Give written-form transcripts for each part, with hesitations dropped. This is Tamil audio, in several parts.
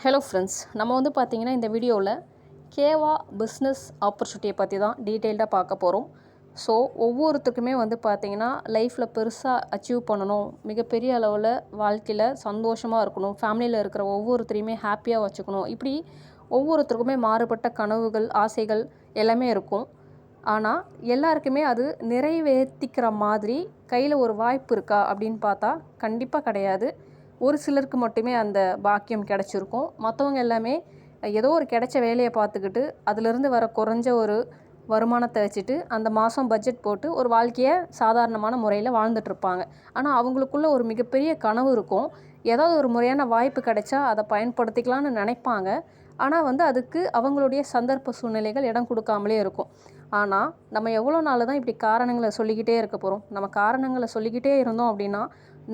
ஹலோ ஃப்ரெண்ட்ஸ், நம்ம வந்து பார்த்திங்கன்னா இந்த வீடியோவில் கேவா பிஸ்னஸ் ஆப்பர்ச்சுனிட்டியை பற்றி தான் டீட்டெயில்டாக பார்க்க போகிறோம். ஸோ ஒவ்வொருத்தருக்குமே வந்து பார்த்திங்கன்னா லைஃப்பில் பெருசாக அச்சீவ் பண்ணணும், மிகப்பெரிய அளவில் வாழ்க்கையில் சந்தோஷமாக இருக்கணும், ஃபேமிலியில் இருக்கிற ஒவ்வொருத்தரையுமே ஹாப்பியாக வச்சுக்கணும், இப்படி ஒவ்வொருத்தருக்குமே மாறுபட்ட கனவுகள், ஆசைகள் எல்லாமே இருக்கும். ஆனால் எல்லாருக்குமே அது நிறைவேற்றிக்கிற மாதிரி கையில் ஒரு வாய்ப்பு இருக்கா அப்படின்னு பார்த்தா கண்டிப்பாக கிடையாது. ஒரு சிலருக்கு மட்டுமே அந்த பாக்கியம் கிடச்சிருக்கும். மற்றவங்க எல்லாமே ஏதோ ஒரு கிடைச்ச வேலையை பார்த்துக்கிட்டு அதிலிருந்து வர குறைஞ்ச ஒரு வருமானத்தை வச்சுட்டு அந்த மாதம் பட்ஜெட் போட்டு ஒரு வாழ்க்கையை சாதாரணமான முறையில் வாழ்ந்துட்டுருப்பாங்க. ஆனால் அவங்களுக்குள்ள ஒரு மிகப்பெரிய கனவு இருக்கும். ஏதாவது ஒரு முறையான வாய்ப்பு கிடைச்சா அதை பயன்படுத்திக்கலான்னு நினைப்பாங்க. ஆனால் வந்து அதுக்கு அவங்களுடைய சந்தர்ப்ப சூழ்நிலைகள் இடம் கொடுக்காமலே இருக்கும். ஆனால் நம்ம எவ்வளோ நாள் தான் இப்படி காரணங்களை சொல்லிக்கிட்டே இருக்க போகிறோம்? நம்ம காரணங்களை சொல்லிக்கிட்டே இருந்தோம் அப்படின்னா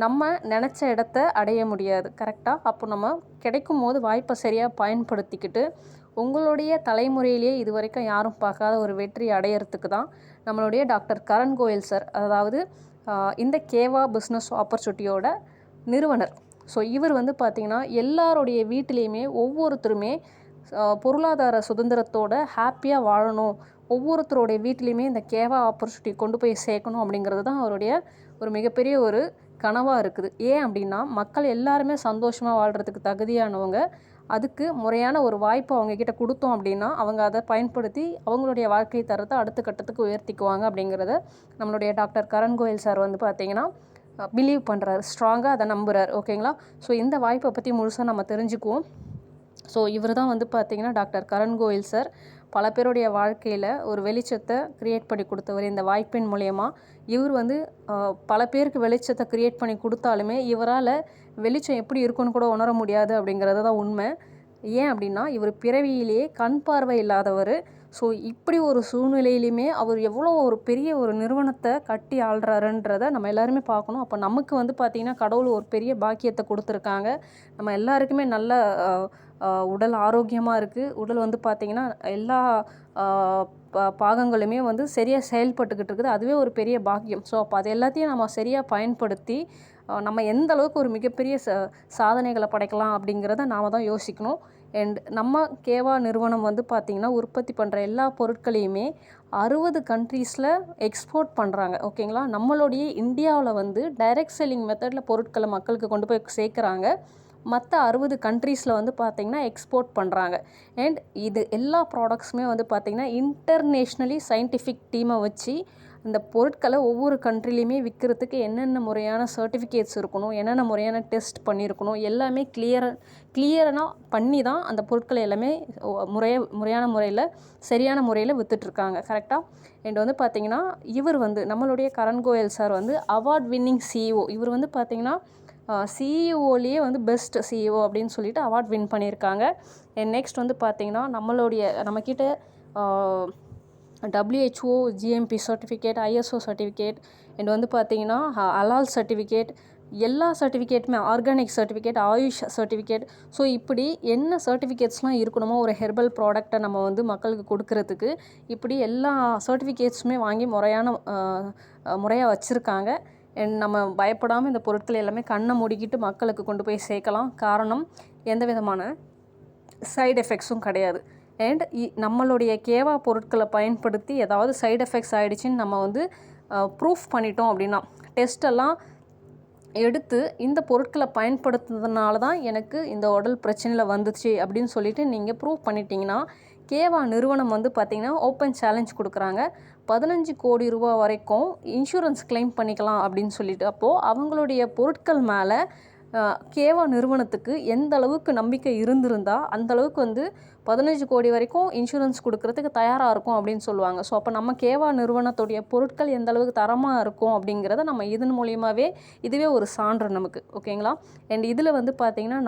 நம்ம நினச்ச இடத்த அடைய முடியாது. கரெக்டாக? அப்போ நம்ம கிடைக்கும் போது வாய்ப்பை சரியாக பயன்படுத்திக்கிட்டு உங்களுடைய தலைமுறையிலேயே இது வரைக்கும் யாரும் பார்க்காத ஒரு வெற்றி அடையிறதுக்கு தான் நம்மளுடைய டாக்டர் கரண் கோயல் சார், அதாவது இந்த கேவா பிஸ்னஸ் ஆப்பர்ச்சுனிட்டியோட நிறுவனர். ஸோ இவர் வந்து பார்த்திங்கன்னா எல்லாருடைய வீட்டிலையுமே ஒவ்வொருத்தருமே பொருளாதார சுதந்திரத்தோட ஹாப்பியாக வாழணும், ஒவ்வொருத்தருடைய வீட்டிலையுமே இந்த கேவா ஆப்பர்ச்சுனிட்டி கொண்டு போய் சேர்க்கணும் அப்படிங்கிறது தான் அவருடைய ஒரு மிகப்பெரிய ஒரு கனவாக இருக்குது. ஏன் அப்படின்னா மக்கள் எல்லாருமே சந்தோஷமாக வாழ்கிறதுக்கு தகுதியானவங்க. அதுக்கு முறையான ஒரு வாய்ப்பு அவங்கக்கிட்ட கொடுத்தோம் அப்படின்னா அவங்க அதை பயன்படுத்தி அவங்களுடைய வாழ்க்கை தரத்தை அடுத்த கட்டத்துக்கு உயர்த்திக்குவாங்க அப்படிங்கிறத நம்மளுடைய டாக்டர் கரண் கோயல் சார் வந்து பார்த்திங்கன்னா பிலீவ் பண்ணுறாரு, ஸ்ட்ராங்காக அதை நம்புகிறார். ஓகேங்களா? ஸோ இந்த வாய்ப்பை பற்றி முழுசாக நம்ம தெரிஞ்சுக்குவோம். ஸோ இவர் தான் வந்து பார்த்திங்கன்னா டாக்டர் கரண் கோயல் சார் பல பேருடைய வாழ்க்கையில் ஒரு வெளிச்சத்தை க்ரியேட் பண்ணி கொடுத்தவர். இந்த வாய்ப்பின் மூலயமா இவர் வந்து பல பேருக்கு வெளிச்சத்தை க்ரியேட் பண்ணி கொடுத்தாலுமே இவரால் வெளிச்சம் எப்படி இருக்குன்னு கூட உணர முடியாது அப்படிங்கிறது தான் உண்மை. ஏன் அப்படின்னா இவர் பிறவியிலேயே கண் பார்வை இல்லாதவர். ஸோ இப்படி ஒரு சூழ்நிலையிலுமே அவர் எவ்வளோ ஒரு பெரிய ஒரு நிறுவனத்தை கட்டி ஆள்றாருன்றதை நம்ம எல்லாருமே பார்க்கணும். அப்போ நமக்கு வந்து பார்த்திங்கன்னா கடவுள் ஒரு பெரிய பாக்கியத்தை கொடுத்துருக்காங்க. நம்ம எல்லாருக்குமே நல்ல உடல் ஆரோக்கியமாக இருக்குது. உடல் வந்து பார்த்திங்கன்னா எல்லா பாகங்களுமே வந்து சரியாக செயல்பட்டுக்கிட்டு இருக்குது. அதுவே ஒரு பெரிய பாக்கியம். ஸோ அப்போ அது எல்லாத்தையும் நம்ம சரியாக பயன்படுத்தி நம்ம எந்த அளவுக்கு ஒரு மிகப்பெரிய சாதனைகளை படைக்கலாம் அப்படிங்கிறத நாம் தான் யோசிக்கணும். அண்ட் நம்ம கேவா நிறுவனம் வந்து பார்த்திங்கன்னா உற்பத்தி பண்ணுற எல்லா பொருட்களையுமே 60 கண்ட்ரீஸில் எக்ஸ்போர்ட் பண்ணுறாங்க. ஓகேங்களா? நம்மளுடைய இந்தியாவில் வந்து டைரெக்ட் செல்லிங் மெத்தடில் பொருட்களை மக்களுக்கு கொண்டு போய் சேர்க்குறாங்க. மற்ற 60 கண்ட்ரீஸில் வந்து பார்த்திங்கன்னா எக்ஸ்போர்ட் பண்ணுறாங்க. அண்ட் இது எல்லா ப்ராடக்ட்ஸுமே வந்து பார்த்திங்கன்னா இன்டர்நேஷ்னலி சயின்டிஃபிக் டீமை வச்சு இந்த பொருட்களை ஒவ்வொரு கண்ட்ரிலையுமே விற்கிறதுக்கு என்னென்ன முறையான சர்டிஃபிகேட்ஸ் இருக்கணும், என்னென்ன முறையான டெஸ்ட் பண்ணியிருக்கணும், எல்லாமே கிளியராக பண்ணி தான் அந்த பொருட்களை எல்லாமே முறையான முறையில் சரியான முறையில் விற்றுட்ருக்காங்க. கரெக்டாக? அண்ட் வந்து பார்த்திங்கன்னா இவர் வந்து நம்மளுடைய கரண் கோயல் சார் வந்து அவார்ட் வின்னிங் சிஇஓ. இவர் வந்து பார்த்திங்கன்னா சிஇஓலேயே வந்து பெஸ்ட் சிஇஓ அப்படின்னு சொல்லிட்டு அவார்ட் வின் பண்ணியிருக்காங்க. அண்ட் நெக்ஸ்ட் வந்து பார்த்திங்கன்னா நம்மக்கிட்ட WHO GMP certificate, ISO certificate, and வந்து பார்த்திங்கன்னா அலால் சர்டிஃபிகேட், எல்லா சர்டிஃபிகேட்டுமே, organic certificate, AYUSH certificate. So இப்படி என்ன சர்டிஃபிகேட்ஸ்லாம் இருக்கணுமோ ஒரு ஹெர்பல் ப்ராடக்டை நம்ம வந்து மக்களுக்கு கொடுக்கறதுக்கு இப்படி எல்லா சர்டிஃபிகேட்ஸுமே வாங்கி முறையாக வச்சுருக்காங்க. நம்ம பயப்படாமல் இந்த பொருட்கள் எல்லாமே கண்ணை மூடிக்கிட்டு மக்களுக்கு கொண்டு போய் சேர்க்கலாம். காரணம், எந்த விதமான சைடு எஃபெக்ட்ஸும் கிடையாது. அண்ட் நம்மளுடைய கேவா பொருட்களை பயன்படுத்தி ஏதாவது சைடு எஃபெக்ட்ஸ் ஆகிடுச்சின்னு நம்ம வந்து ப்ரூஃப் பண்ணிட்டோம் அப்படின்னா, டெஸ்ட்டெல்லாம் எடுத்து இந்த பொருட்களை பயன்படுத்துறதுனால தான் எனக்கு இந்த உடல் பிரச்சனையில் வந்துச்சு அப்படின்னு சொல்லிட்டு நீங்கள் ப்ரூவ் பண்ணிட்டீங்கன்னா கேவா நிறுவனம் வந்து பார்த்திங்கன்னா ஓப்பன் சேலஞ்ச் கொடுக்குறாங்க. 15 கோடி ரூபா வரைக்கும் இன்சூரன்ஸ் கிளைம் பண்ணிக்கலாம் அப்படின்னு சொல்லிட்டு. அப்போது அவங்களுடைய பொருட்கள் மேலே கேவா நிறுவனத்துக்கு எந்த அளவுக்கு நம்பிக்கை இருந்திருந்தால் அந்தளவுக்கு வந்து 15 கோடி வரைக்கும் இன்சூரன்ஸ் கொடுக்கறதுக்கு தயாராக இருக்கும் அப்படின்னு சொல்லுவாங்க. ஸோ அப்போ நம்ம கேவா நிறுவனத்துடைய பொருட்கள் எந்த அளவுக்கு தரமாக இருக்கும் அப்படிங்கிறத நம்ம இதன் மூலியமாகவே இதுவே ஒரு சான்று நமக்கு. ஓகேங்களா? அண்ட் இதில் வந்து பார்த்திங்கன்னா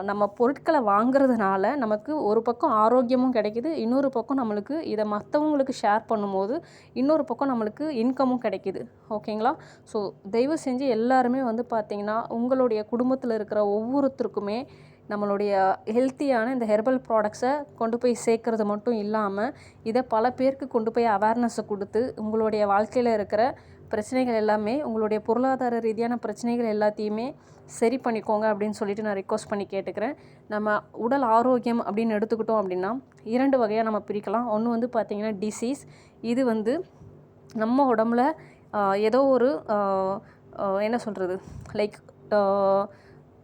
நம்ம பொருட்களை வாங்குறதுனால நமக்கு ஒரு பக்கம் ஆரோக்கியமும் கிடைக்கிது, இன்னொரு பக்கம் நம்மளுக்கு இதை மற்றவங்களுக்கு ஷேர் பண்ணும்போது இன்னொரு பக்கம் நம்மளுக்கு இன்கமும் கிடைக்கிது. ஓகேங்களா? ஸோ தயவு செஞ்சு எல்லாருமே வந்து பார்த்திங்கன்னா உங்களுடைய குடும்பத்தில் இருக்கிற ஒவ்வொருத்தருக்குமே நம்மளுடைய ஹெல்த்தியான இந்த ஹெர்பல் ப்ராடக்ட்ஸை கொண்டு போய் சேர்க்கறது மட்டும் இல்லாமல் இதை பல பேருக்கு கொண்டு போய் அவேர்னஸை கொடுத்து உங்களுடைய வாழ்க்கையில் இருக்கிற பிரச்சனைகள் எல்லாமே உங்களுடைய பொருளாதார ரீதியான பிரச்சனைகள் எல்லாத்தையுமே சரி பண்ணிக்கோங்க அப்படின்னு சொல்லிட்டு நான் ரிக்வஸ்ட் பண்ணி கேட்டுக்கிறேன். நம்ம உடல் ஆரோக்கியம் அப்படின்னு எடுத்துக்கிட்டோம் அப்படின்னா 2 வகையாக நம்ம பிரிக்கலாம். ஒன்று வந்து பார்த்திங்கன்னா டிசீஸ். இது வந்து நம்ம உடம்புல ஏதோ ஒரு என்ன சொல்கிறது, லைக்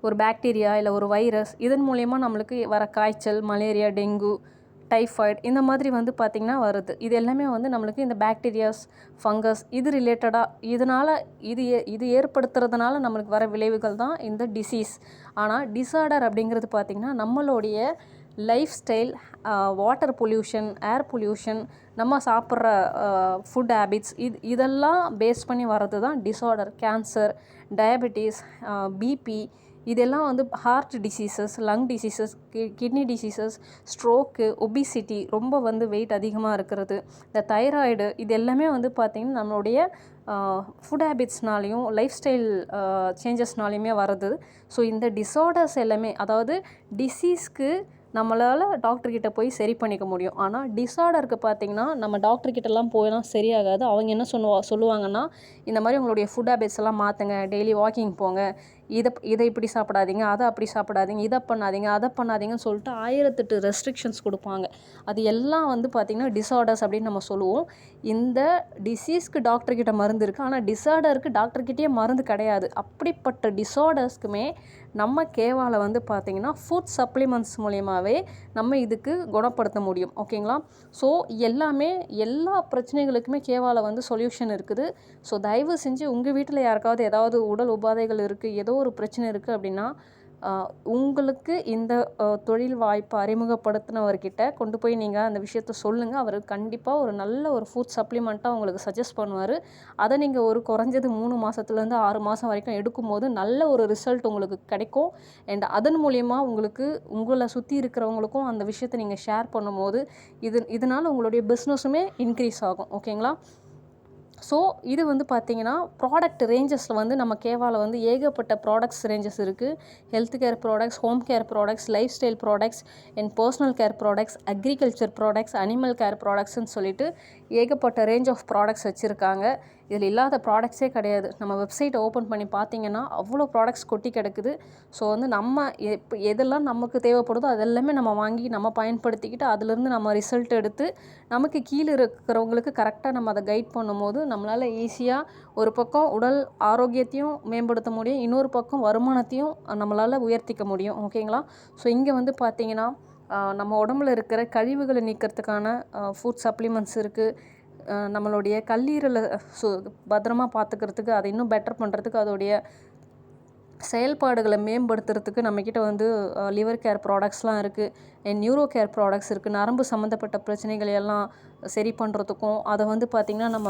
ஒரு பாக்டீரியா இல்லை ஒரு வைரஸ், இதன் மூலயமா நம்மளுக்கு வர காய்ச்சல், மலேரியா, டெங்கு, டைஃபாய்டு இந்த மாதிரி வந்து பார்த்திங்கன்னா வருது. இது எல்லாமே வந்து நம்மளுக்கு இந்த பாக்டீரியாஸ், ஃபங்கஸ் இது ரிலேட்டடாக இதனால் இது ஏற்படுத்துறதுனால நம்மளுக்கு வர விளைவுகள் தான் இந்த டிசீஸ். ஆனால் டிஸார்டர் அப்படிங்கிறது பார்த்திங்கன்னா நம்மளுடைய life style, water pollution, air pollution, நம்ம சாப்பிட்ற ஃபுட் ஹேபிட்ஸ் இதெல்லாம் பேஸ் பண்ணி வர்றது தான் டிஸார்டர். கேன்சர், டயபெட்டிஸ், பிபி இதெல்லாம் வந்து heart diseases, lung diseases, kidney diseases, stroke, obesity, ரொம்ப வந்து வெயிட் அதிகமாக இருக்கிறது, இந்த தைராய்டு, இது எல்லாமே வந்து பார்த்திங்கன்னா நம்மளுடைய ஃபுட் ஹேபிட்ஸ்னாலையும் லைஃப் ஸ்டைல் சேஞ்சஸ்னாலையுமே வருது. ஸோ இந்த டிஸார்டர்ஸ் எல்லாமே, அதாவது டிசீஸ்க்கு நம்மளால் டாக்டர்கிட்ட போய் சரி பண்ணிக்க முடியும். ஆனால் டிஸார்டருக்கு பார்த்திங்கன்னா நம்ம டாக்டர்கிட்டலாம் போயெல்லாம் சரியாகாது. அவங்க என்ன சொல்லுவாங்கன்னா, இந்த மாதிரி உங்களுடைய ஃபுட் ஹேபிட்ஸ் எல்லாம் மாற்றுங்க, டெய்லி வாக்கிங் போங்க, இதை இப்படி சாப்பிடாதீங்க, அதை அப்படி சாப்பிடாதீங்க, இதை பண்ணாதீங்க, அதை பண்ணாதீங்கன்னு சொல்லிட்டு 1008 ரெஸ்ட்ரிக்ஷன்ஸ் கொடுப்பாங்க. அது எல்லாம் வந்து பார்த்திங்கன்னா டிஸார்டர்ஸ் அப்படின்னு நம்ம சொல்லுவோம். இந்த டிசீஸ்க்கு டாக்டர்கிட்ட மருந்து இருக்குது, ஆனால் டிஸார்டருக்கு டாக்டர்கிட்டயே மருந்து கிடையாது. அப்படிப்பட்ட டிஸார்டர்ஸ்க்குமே நம்ம கேவாவில் வந்து பார்த்திங்கன்னா ஃபுட் சப்ளிமெண்ட்ஸ் மூலியமாகவே நம்ம இதுக்கு குணப்படுத்த முடியும். ஓகேங்களா? ஸோ எல்லா பிரச்சனைகளுக்குமே கேவாவில் வந்து சொல்யூஷன் இருக்குது. ஸோ தயவு செஞ்சு உங்கள் வீட்டில் யாருக்காவது ஏதாவது உடல் உபாதைகள் இருக்குது, ஏதோ ஒரு பிரச்சனை இருக்குது அப்படின்னா உங்களுக்கு இந்த தொழில் வாய்ப்பை அறிமுகப்படுத்தினவர்கிட்ட கொண்டு போய் நீங்கள் அந்த விஷயத்த சொல்லுங்கள். அவர் கண்டிப்பாக ஒரு நல்ல ஒரு ஃபுட் சப்ளிமெண்ட்டாக உங்களுக்கு சஜஸ்ட் பண்ணுவார். அதை நீங்கள் ஒரு குறைஞ்சது 3 மாதத்துலேருந்து 6 மாதம் வரைக்கும் எடுக்கும்போது நல்ல ஒரு ரிசல்ட் உங்களுக்கு கிடைக்கும். அண்ட் அதன் மூலயமா உங்களை சுற்றி இருக்கிறவங்களுக்கும் அந்த விஷயத்தை நீங்கள் ஷேர் பண்ணும்போது இதனால் உங்களுடைய பிஸ்னஸுமே இன்க்ரீஸ் ஆகும். ஓகேங்களா? ஸோ இது வந்து பார்த்திங்கன்னா ப்ராடக்ட் ரேஞ்சஸில் வந்து நம்ம கேவாவில் வந்து ஏகப்பட்ட ப்ராடக்ட்ஸ் ரேஞ்சஸ் இருக்குது. Health care products, home care products, life style products and personal care products, agriculture products, animal care ப்ராடக்ட்ஸ்ன்னு சொல்லிட்டு ஏகப்பட்ட ரேஞ்ச் ஆஃப் ப்ராடக்ட்ஸ் வச்சுருக்காங்க. இதில் இல்லாத ப்ராடக்ட்ஸே கிடையாது. நம்ம வெப்சைட்டை ஓப்பன் பண்ணி பார்த்திங்கன்னா அவ்வளோ ப்ராடக்ட்ஸ் கொட்டி கிடக்குது. ஸோ வந்து நம்ம எதெல்லாம் நமக்கு தேவைப்படுதோ அதெல்லாமே நம்ம வாங்கி நம்ம பயன்படுத்திக்கிட்டு அதிலேருந்து நம்ம ரிசல்ட் எடுத்து நமக்கு கீழே இருக்கிறவங்களுக்கு கரெக்டாக நம்ம அதை கைட் பண்ணும்போது நம்மளால் ஈஸியாக ஒரு பக்கம் உடல் ஆரோக்கியத்தையும் மேம்படுத்த முடியும், இன்னொரு பக்கம் வருமானத்தையும் நம்மளால் உயர்த்திக்க முடியும். ஓகேங்களா? ஸோ இங்கே வந்து பார்த்திங்கன்னா நம்ம உடம்புல இருக்கிற கழிவுகளை நீக்கிறதுக்கான ஃபுட் சப்ளிமெண்ட்ஸ் இருக்குது. நம்மளுடைய கல்லீரலை பத்திரமா பார்த்துக்கிறதுக்கு, அதை இன்னும் பெட்டர் பண்ணுறதுக்கு, அதோடைய செயல்பாடுகளை மேம்படுத்துறதுக்கு நம்மக்கிட்ட வந்து லிவர் கேர் ப்ராடக்ட்ஸ்லாம் இருக்குது. நியூரோ கேர் ப்ராடக்ட்ஸ் இருக்குது. நரம்பு சம்மந்தப்பட்ட பிரச்சனைகள் எல்லாம் சரி பண்ணுறதுக்கும், அதை வந்து பார்த்திங்கன்னா நம்ம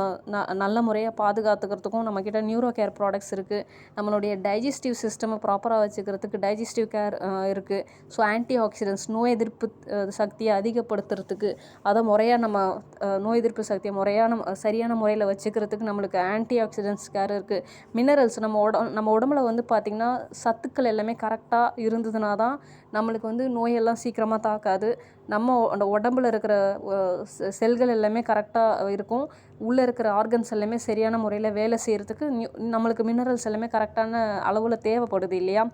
நல்ல முறையாக பாதுகாத்துக்கிறதுக்கும் நம்மக்கிட்ட நியூரோ கேர் ப்ராடக்ட்ஸ் இருக்குது. நம்மளுடைய டைஜஸ்டிவ் சிஸ்டமை ப்ராப்பராக வச்சுக்கிறதுக்கு டைஜஸ்டிவ் கேர் இருக்குது. ஸோ ஆன்டி ஆக்சிடென்ட்ஸ், நோய் எதிர்ப்பு சக்தியை அதிகப்படுத்துறதுக்கு, அதை முறையாக நம்ம நோய் எதிர்ப்பு சக்தியை சரியான முறையில் வச்சுக்கிறதுக்கு நம்மளுக்கு ஆன்டி ஆக்சிடென்ட்ஸ் கேர் இருக்குது. மினரல்ஸ், நம்ம உடம்புல வந்து பார்த்திங்கன்னா சத்துக்கள் எல்லாமே கரெக்டாக இருந்ததுனா தான் நம்மளுக்கு வந்து நோயெல்லாம் சீக்கிரமாக தாக்காது. நம்ம அந்த உடம்புல இருக்கிற செல்கள் எல்லாமே கரெக்டாக இருக்கும். உள்ளே இருக்கிற ஆர்கன்ஸ் எல்லாமே சரியான முறையில் வேலை செய்கிறதுக்கு நம்மளுக்கு மினரல்ஸ் எல்லாமே கரெக்டான அளவில் தேவைப்படுது இல்லையா?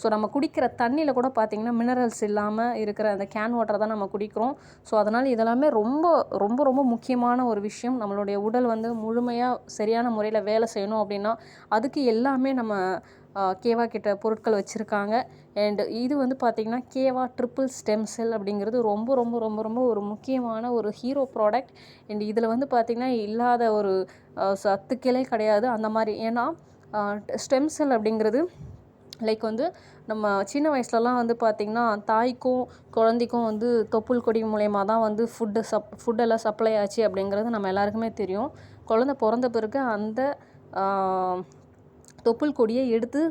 ஸோ நம்ம குடிக்கிற தண்ணியில் கூட பார்த்திங்கன்னா மினரல்ஸ் இல்லாமல் இருக்கிற அந்த கேன் வாட்டர் தான் நம்ம குடிக்கிறோம். ஸோ அதனால் இதெல்லாமே ரொம்ப ரொம்ப ரொம்ப முக்கியமான ஒரு விஷயம். நம்மளுடைய உடல் வந்து முழுமையாக சரியான முறையில் வேலை செய்யணும் அப்படின்னா அதுக்கு எல்லாமே நம்ம கேவா கிட்ட பொருட்கள் வச்சுருக்காங்க. அண்ட் இது வந்து பார்த்திங்கன்னா கேவா ட்ரிபிள் ஸ்டெம் செல் அப்படிங்கிறது ரொம்ப ரொம்ப ரொம்ப ரொம்ப ஒரு முக்கியமான ஒரு ஹீரோ ப்ராடக்ட். அண்ட் இதில் வந்து பார்த்திங்கன்னா இல்லாத ஒரு சத்துக்களே கிடையாது அந்த மாதிரி. ஏன்னா ஸ்டெம் செல் அப்படிங்கிறது லைக் வந்து நம்ம சின்ன வயசுலலாம் வந்து பார்த்திங்கன்னா தாய்க்கும் குழந்தைக்கும் வந்து தொப்புள் கொடி மூலயமா தான் வந்து ஃபுட்டெல்லாம் சப்ளை ஆச்சு அப்படிங்கிறது நம்ம எல்லாருக்குமே தெரியும். குழந்தை பிறந்த பிறகு அந்த தொப்புள் கொடியை எடுத்து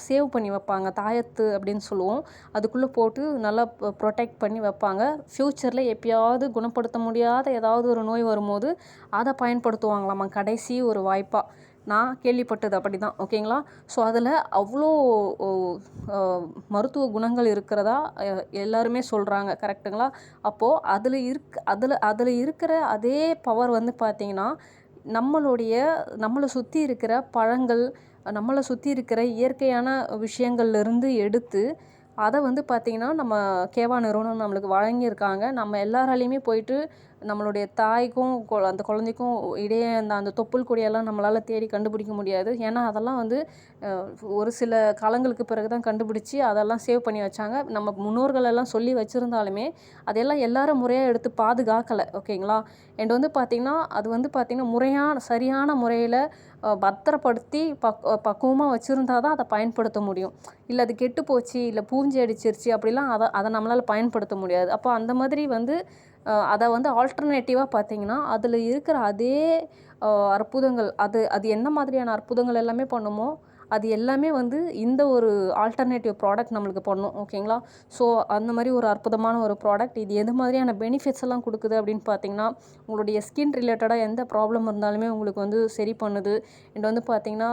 சேவ் பண்ணி வைப்பாங்க, தாயத்து அப்படின்னு சொல்லுவோம். அதுக்குள்ளே போட்டு நல்லா ப்ரொடெக்ட் பண்ணி வைப்பாங்க. ஃப்யூச்சரில் எப்பயாவது குணப்படுத்த முடியாத ஏதாவது ஒரு நோய் வரும்போது அதை பயன்படுத்துவாங்களாமா கடைசி ஒரு வாய்ப்பாக. நான் கேள்விப்பட்டது அப்படி தான். ஓகேங்களா? ஸோ அதில் அவ்வளோ மருத்துவ குணங்கள் இருக்கிறதா எல்லாருமே சொல்கிறாங்க. கரெக்டுங்களா? அப்போது அதில் இருக்கிற அதே பவர் வந்து பார்த்திங்கன்னா நம்மளை சுற்றி இருக்கிற பழங்கள், நம்மளை சுற்றி இருக்கிற இயற்கையான விஷயங்கள்லேருந்து எடுத்து அதை வந்து பார்த்திங்கன்னா நம்ம கேவா நிறுவனம் நம்மளுக்கு வழங்கியிருக்காங்க. நம்ம எல்லாராலையுமே போயிட்டு நம்மளுடைய தாய்க்கும் அந்த குழந்தைக்கும் இடையே அந்த தொப்புள் கொடியெல்லாம் நம்மளால் தேடி கண்டுபிடிக்க முடியாது. ஏன்னா அதெல்லாம் வந்து ஒரு சில காலங்களுக்கு பிறகு தான் கண்டுபிடிச்சி அதெல்லாம் சேவ் பண்ணி வச்சாங்க. நம்ம முன்னோர்கள் எல்லாம் சொல்லி வச்சுருந்தாலுமே அதையெல்லாம் எல்லாரும் முறையாக எடுத்து பாதுகாக்கலை. ஓகேங்களா? அண்ட் வந்து பார்த்திங்கன்னா அது வந்து பார்த்திங்கன்னா சரியான முறையில் பத்திரப்படுத்தி பக்குவமாக வச்சுருந்தா தான் அதை பயன்படுத்த முடியும். இல்லை அது கெட்டு போச்சு, இல்லை பூஞ்சி அடிச்சிருச்சு அப்படிலாம் அதை நம்மளால் பயன்படுத்த முடியாது. அப்போ அந்த மாதிரி வந்து அதை வந்து ஆல்டர்னேட்டிவாக பார்த்திங்கன்னா அதில் இருக்கிற அதே அற்புதங்கள், அது என்ன மாதிரியான அற்புதங்கள் எல்லாமே பண்ணுமோ அது எல்லாமே வந்து இந்த ஒரு ஆல்டர்னேட்டிவ் ப்ராடக்ட் நம்மளுக்கு பண்ணும். ஓகேங்களா? ஸோ அந்த மாதிரி ஒரு அற்புதமான ஒரு ப்ராடக்ட். இது எது மாதிரியான பெனிஃபிட்ஸ் எல்லாம் கொடுக்குது அப்படின்னு பார்த்திங்கன்னா, உங்களுடைய ஸ்கின் ரிலேட்டடாக எந்த ப்ராப்ளம் இருந்தாலுமே உங்களுக்கு வந்து சரி பண்ணுது. அண்ட் வந்து பார்த்திங்கன்னா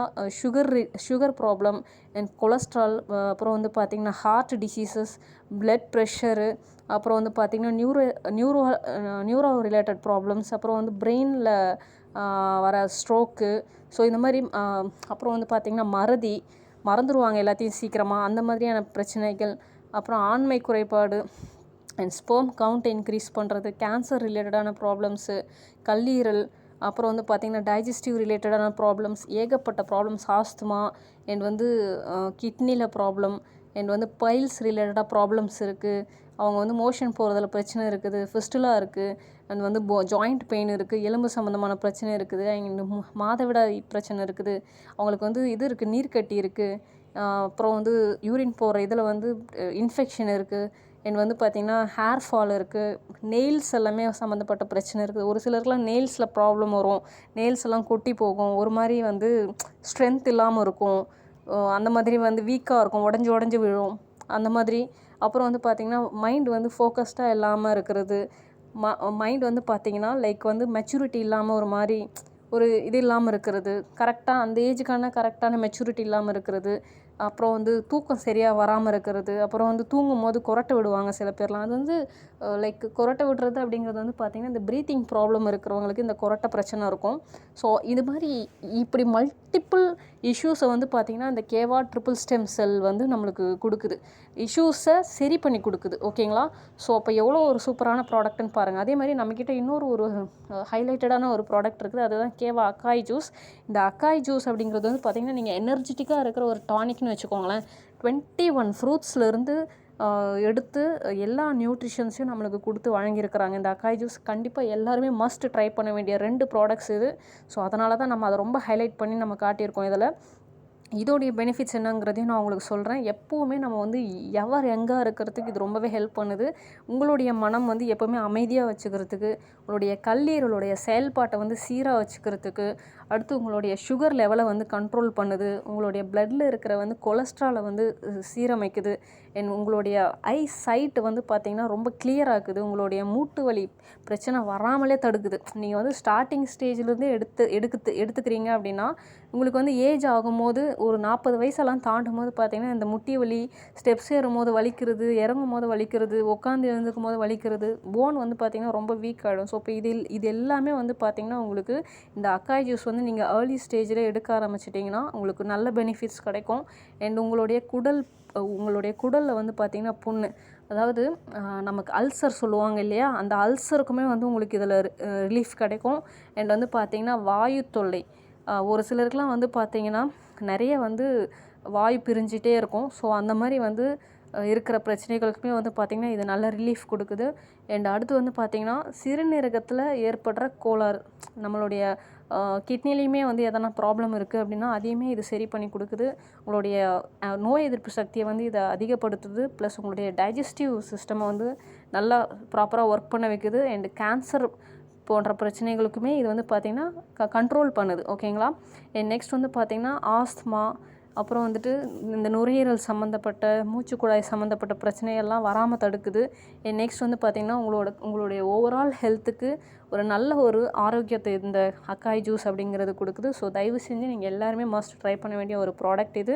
சுகர் ப்ராப்ளம் அண்ட் கொலஸ்ட்ரால், அப்புறம் வந்து பார்த்திங்கன்னா ஹார்ட் டிசீசஸ், பிளட் ப்ரெஷரு, அப்புறம் வந்து பார்த்திங்கன்னா நியூரோ ரிலேட்டட் ப்ராப்ளம்ஸ், அப்புறம் வந்து பிரெயினில் வர ஸ்ட்ரோக்கு, ஸோ இந்த மாதிரி அப்புறம் வந்து பார்த்திங்கன்னா மறந்துடுவாங்க எல்லாத்தையும் சீக்கிரமாக, அந்த மாதிரியான பிரச்சனைகள், அப்புறம் ஆண்மை குறைபாடு அண்ட் ஸ்பெர்ம் கவுண்ட் இன்க்ரீஸ் பண்ணுறது, கேன்சர் ரிலேட்டடான ப்ராப்ளம்ஸு, கல்லீரல், அப்புறம் வந்து பார்த்திங்கன்னா டைஜஸ்டிவ் ரிலேட்டடான ப்ராப்ளம்ஸ், ஏகப்பட்ட ப்ராப்ளம்ஸ், ஆஸ்துமா அண்ட் வந்து கிட்னியில் ப்ராப்ளம் அண்ட் வந்து பைல்ஸ் ரிலேட்டடாக ப்ராப்ளம்ஸ் இருக்குது. அவங்க வந்து மோஷன் போகிறதுல பிரச்சனை இருக்குது, ஃபிஸ்டுலா இருக்குது, அண்ட் வந்து ஜாயிண்ட் பெயின் இருக்குது, எலும்பு சம்மந்தமான பிரச்சனை இருக்குது, அண்ட் மாதவிடாய் பிரச்சனை இருக்குது, அவங்களுக்கு வந்து இது இருக்குது, நீர்க்கட்டி இருக்குது, அப்புறம் வந்து யூரின் போகிற இதில் வந்து இன்ஃபெக்ஷன் இருக்குது, அண்ட் வந்து பார்த்திங்கன்னா ஹேர் ஃபால் இருக்குது, நெயில்ஸ் எல்லாமே சம்மந்தப்பட்ட பிரச்சனை இருக்குது. ஒரு சிலருக்குலாம் நெயில்ஸில் ப்ராப்ளம் வரும், நெயில்ஸ் எல்லாம் கொட்டி போகும், ஒரு மாதிரி வந்து ஸ்ட்ரென்த் இல்லாமல் இருக்கும், அந்த மாதிரி வந்து வீக்காக இருக்கும், உடஞ்சி விழும் அந்த மாதிரி. அப்புறம் வந்து பார்த்திங்கன்னா மைண்ட் வந்து ஃபோக்கஸ்டாக இல்லாமல் இருக்கிறது, மைண்ட் வந்து பார்த்திங்கன்னா லைக் வந்து மெச்சூரிட்டி இல்லாமல் ஒரு மாதிரி ஒரு இது இல்லாமல் இருக்கிறது, கரெக்டாக அந்த ஏஜுக்கான கரெக்டான மெச்சூரிட்டி இல்லாமல் இருக்கிறது, அப்புறம் வந்து தூக்கம் சரியாக வராமல் இருக்கிறது, அப்புறம் வந்து தூங்கும் போது கொரட்டை விடுவாங்க சில பேர்லாம். அது வந்து லைக் கொரட்டை விடுறது அப்படிங்கிறது வந்து பார்த்திங்கன்னா இந்த ப்ரீத்திங் ப்ராப்ளம் இருக்கிறவங்களுக்கு இந்த கொரட்டை பிரச்சனை இருக்கும். ஸோ இது மாதிரி இப்படி மல்டிப்புள் இஷ்யூஸை வந்து பார்த்திங்கன்னா இந்த கேவா ட்ரிபிள் ஸ்டெம் செல் வந்து நம்மளுக்கு கொடுக்குது, இஷ்யூஸை சரி பண்ணி கொடுக்குது. ஓகேங்களா? ஸோ அப்போ எவ்வளோ ஒரு சூப்பரான ப்ராடக்ட்னு பாருங்கள். அதே மாதிரி நம்மக்கிட்ட ஒரு ஹைலைட்டடான ஒரு ப்ராடக்ட் இருக்குது, அதுதான் கேவா அக்காய் ஜூஸ். இந்த அக்காய் ஜூஸ் அப்படிங்கிறது வந்து பார்த்திங்கன்னா நீங்கள் எனர்ஜெட்டிக்காக இருக்கிற ஒரு டானிக்னு வச்சுக்கோங்களேன். 21 ஃப்ரூட்ஸ்லேருந்து எடுத்து எல்லா நியூட்ரிஷன்ஸையும் நம்மளுக்கு கொடுத்து வழங்கியிருக்கிறாங்க. இந்த அக்காய் ஜூஸ் கண்டிப்பாக எல்லாருமே மஸ்ட் ட்ரை பண்ண வேண்டிய 2 ப்ராடக்ட்ஸ் இது. ஸோ அதனால தான் நம்ம அதை ரொம்ப ஹைலைட் பண்ணி நம்ம காட்டியிருக்கோம் இதில். இதோடைய பெனிஃபிட்ஸ் என்னங்கிறதையும் நான் உங்களுக்கு சொல்கிறேன். எப்போவுமே நம்ம வந்து எங்கே இருக்கிறதுக்கு இது ரொம்பவே ஹெல்ப் பண்ணுது. உங்களுடைய மனம் வந்து எப்போவுமே அமைதியாக வச்சுக்கிறதுக்கு, உங்களுடைய கல்லீரலுடைய செயல்பாட்டை வந்து சீராக வச்சுக்கிறதுக்கு, அடுத்து உங்களுடைய சுகர் லெவலை வந்து கண்ட்ரோல் பண்ணுது, உங்களுடைய பிளட்டில் இருக்கிற வந்து கொலஸ்ட்ராலை வந்து சீரமைக்குது, உங்களுடைய ஐ சைட்டு வந்து பார்த்திங்கன்னா ரொம்ப கிளியர் ஆக்குது, உங்களுடைய மூட்டு வலி பிரச்சனை வராமலே தடுக்குது. நீங்கள் வந்து ஸ்டார்டிங் ஸ்டேஜ்லேருந்தே எடுத்துக்கிறீங்க அப்படின்னா உங்களுக்கு வந்து ஏஜ் ஆகும்போது ஒரு 40 வயசெல்லாம் தாண்டும் போது பார்த்திங்கன்னா இந்த முட்டி வலி, ஸ்டெப்ஸ் ஏறும் போது வலிக்கிறது, இறங்கும் போது வலிக்கிறது, உட்காந்து எழுந்துக்கும் போது வலிக்கிறது, போன் வந்து பார்த்திங்கன்னா ரொம்ப வீக் ஆகிடும். ஸோ இப்போ இது எல்லாமே வந்து பார்த்திங்கன்னா உங்களுக்கு இந்த அக்காய் ஜூஸ் வந்து நீங்கள் ஏர்லி ஸ்டேஜில் எடுக்க ஆரம்பிச்சிட்டிங்கன்னா உங்களுக்கு நல்ல பெனிஃபிட்ஸ் கிடைக்கும். அண்ட் உங்களுடைய குடலில் வந்து பார்த்திங்கன்னா புண்ணு, அதாவது நமக்கு அல்சர் சொல்லுவாங்க இல்லையா, அந்த அல்சருக்குமே வந்து உங்களுக்கு இதில் ரிலீஃப் கிடைக்கும். அண்ட் வந்து பார்த்திங்கன்னா வாயு தொல்லை, ஒரு சிலருக்குலாம் வந்து பார்த்திங்கன்னா நிறைய வந்து வாயு பிரிஞ்சிட்டே இருக்கும். ஸோ அந்த மாதிரி வந்து இருக்கிற பிரச்சனைகளுக்குமே வந்து பார்த்திங்கன்னா இது நல்ல ரிலீஃப் கொடுக்குது. அண்ட் அடுத்து வந்து பார்த்திங்கன்னா சிறுநீரகத்தில் ஏற்படுற கோளாறு, நம்மளுடைய கிட்னிலையுமே வந்து எதனா ப்ராப்ளம் இருக்குது அப்படின்னா அதையுமே இது சரி பண்ணி கொடுக்குது. உங்களுடைய நோய் எதிர்ப்பு சக்தியை வந்து இதை அதிகப்படுத்துது. ப்ளஸ் உங்களுடைய டைஜஸ்டிவ் சிஸ்டமை வந்து நல்லா ப்ராப்பராக ஒர்க் பண்ண வைக்குது. அண்ட் கேன்சர் போன்ற பிரச்சனைகளுக்குமே இது வந்து பார்த்திங்கன்னா கண்ட்ரோல் பண்ணுது. ஓகேங்களா? நெக்ஸ்ட் வந்து பார்த்திங்கன்னா ஆஸ்துமா, அப்புறம் வந்துட்டு இந்த நுரையீரல் சம்மந்தப்பட்ட, மூச்சுக்குழாய் சம்மந்தப்பட்ட பிரச்சனையெல்லாம் வராமல் தடுக்குது. நெக்ஸ்ட் வந்து பார்த்திங்கன்னா உங்களுடைய ஓவரால் ஹெல்த்துக்கு ஒரு நல்ல ஒரு ஆரோக்கியத்தை இந்த அக்காய் ஜூஸ் அப்படிங்கிறது கொடுக்குது. ஸோ தயவு செஞ்சு நீங்கள் எல்லாருமே மஸ்ட் ட்ரை பண்ண வேண்டிய ஒரு ப்ராடக்ட் இது.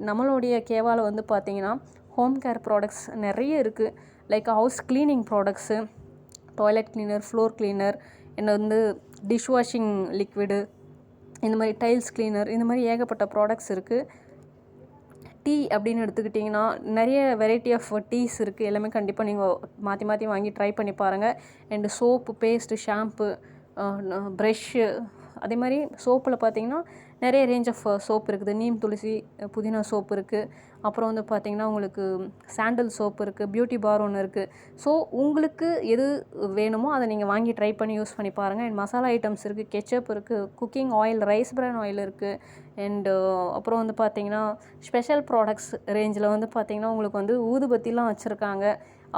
நம்மளுடைய கேவாவில் வந்து பார்த்திங்கன்னா ஹோம் கேர் ப்ராடக்ட்ஸ் நிறைய இருக்குது. Like house cleaning products, toilet cleaner, floor cleaner, வந்து டிஷ் வாஷிங் லிக்விடு, இந்த மாதிரி டைல்ஸ் கிளீனர், இந்த மாதிரி ஏகப்பட்ட ப்ராடக்ட்ஸ் இருக்குது. டீ அப்படின்னு எடுத்துக்கிட்டிங்கன்னா நிறைய வெரைட்டி ஆஃப் டீஸ் இருக்குது. எல்லாமே கண்டிப்பாக நீங்கள் மாற்றி மாற்றி வாங்கி ட்ரை பண்ணி பாருங்கள். And soap, paste, shampoo, brush, அதே மாதிரி சோப்பில் பார்த்திங்கன்னா நிறைய ரேஞ்ச் ஆஃப் சோப் இருக்குது. நீம் துளசி, புதினா சோப்பு இருக்குது. அப்புறம் வந்து பார்த்திங்கன்னா உங்களுக்கு சாண்டல் சோப்பு இருக்குது, பியூட்டி பார் ஒன்று இருக்குது. ஸோ உங்களுக்கு எது வேணுமோ அதை நீங்கள் வாங்கி ட்ரை பண்ணி யூஸ் பண்ணி பாருங்கள். அண்ட் மசாலா ஐட்டம்ஸ் இருக்குது, கெச்சப் இருக்குது, குக்கிங் ஆயில், ரைஸ் பிரான் ஆயில் இருக்குது. அண்டு அப்புறம் வந்து பார்த்திங்கன்னா ஸ்பெஷல் ப்ராடக்ட்ஸ் ரேஞ்சில் வந்து பார்த்திங்கன்னா உங்களுக்கு வந்து ஊதுபத்திலாம் வச்சுருக்காங்க.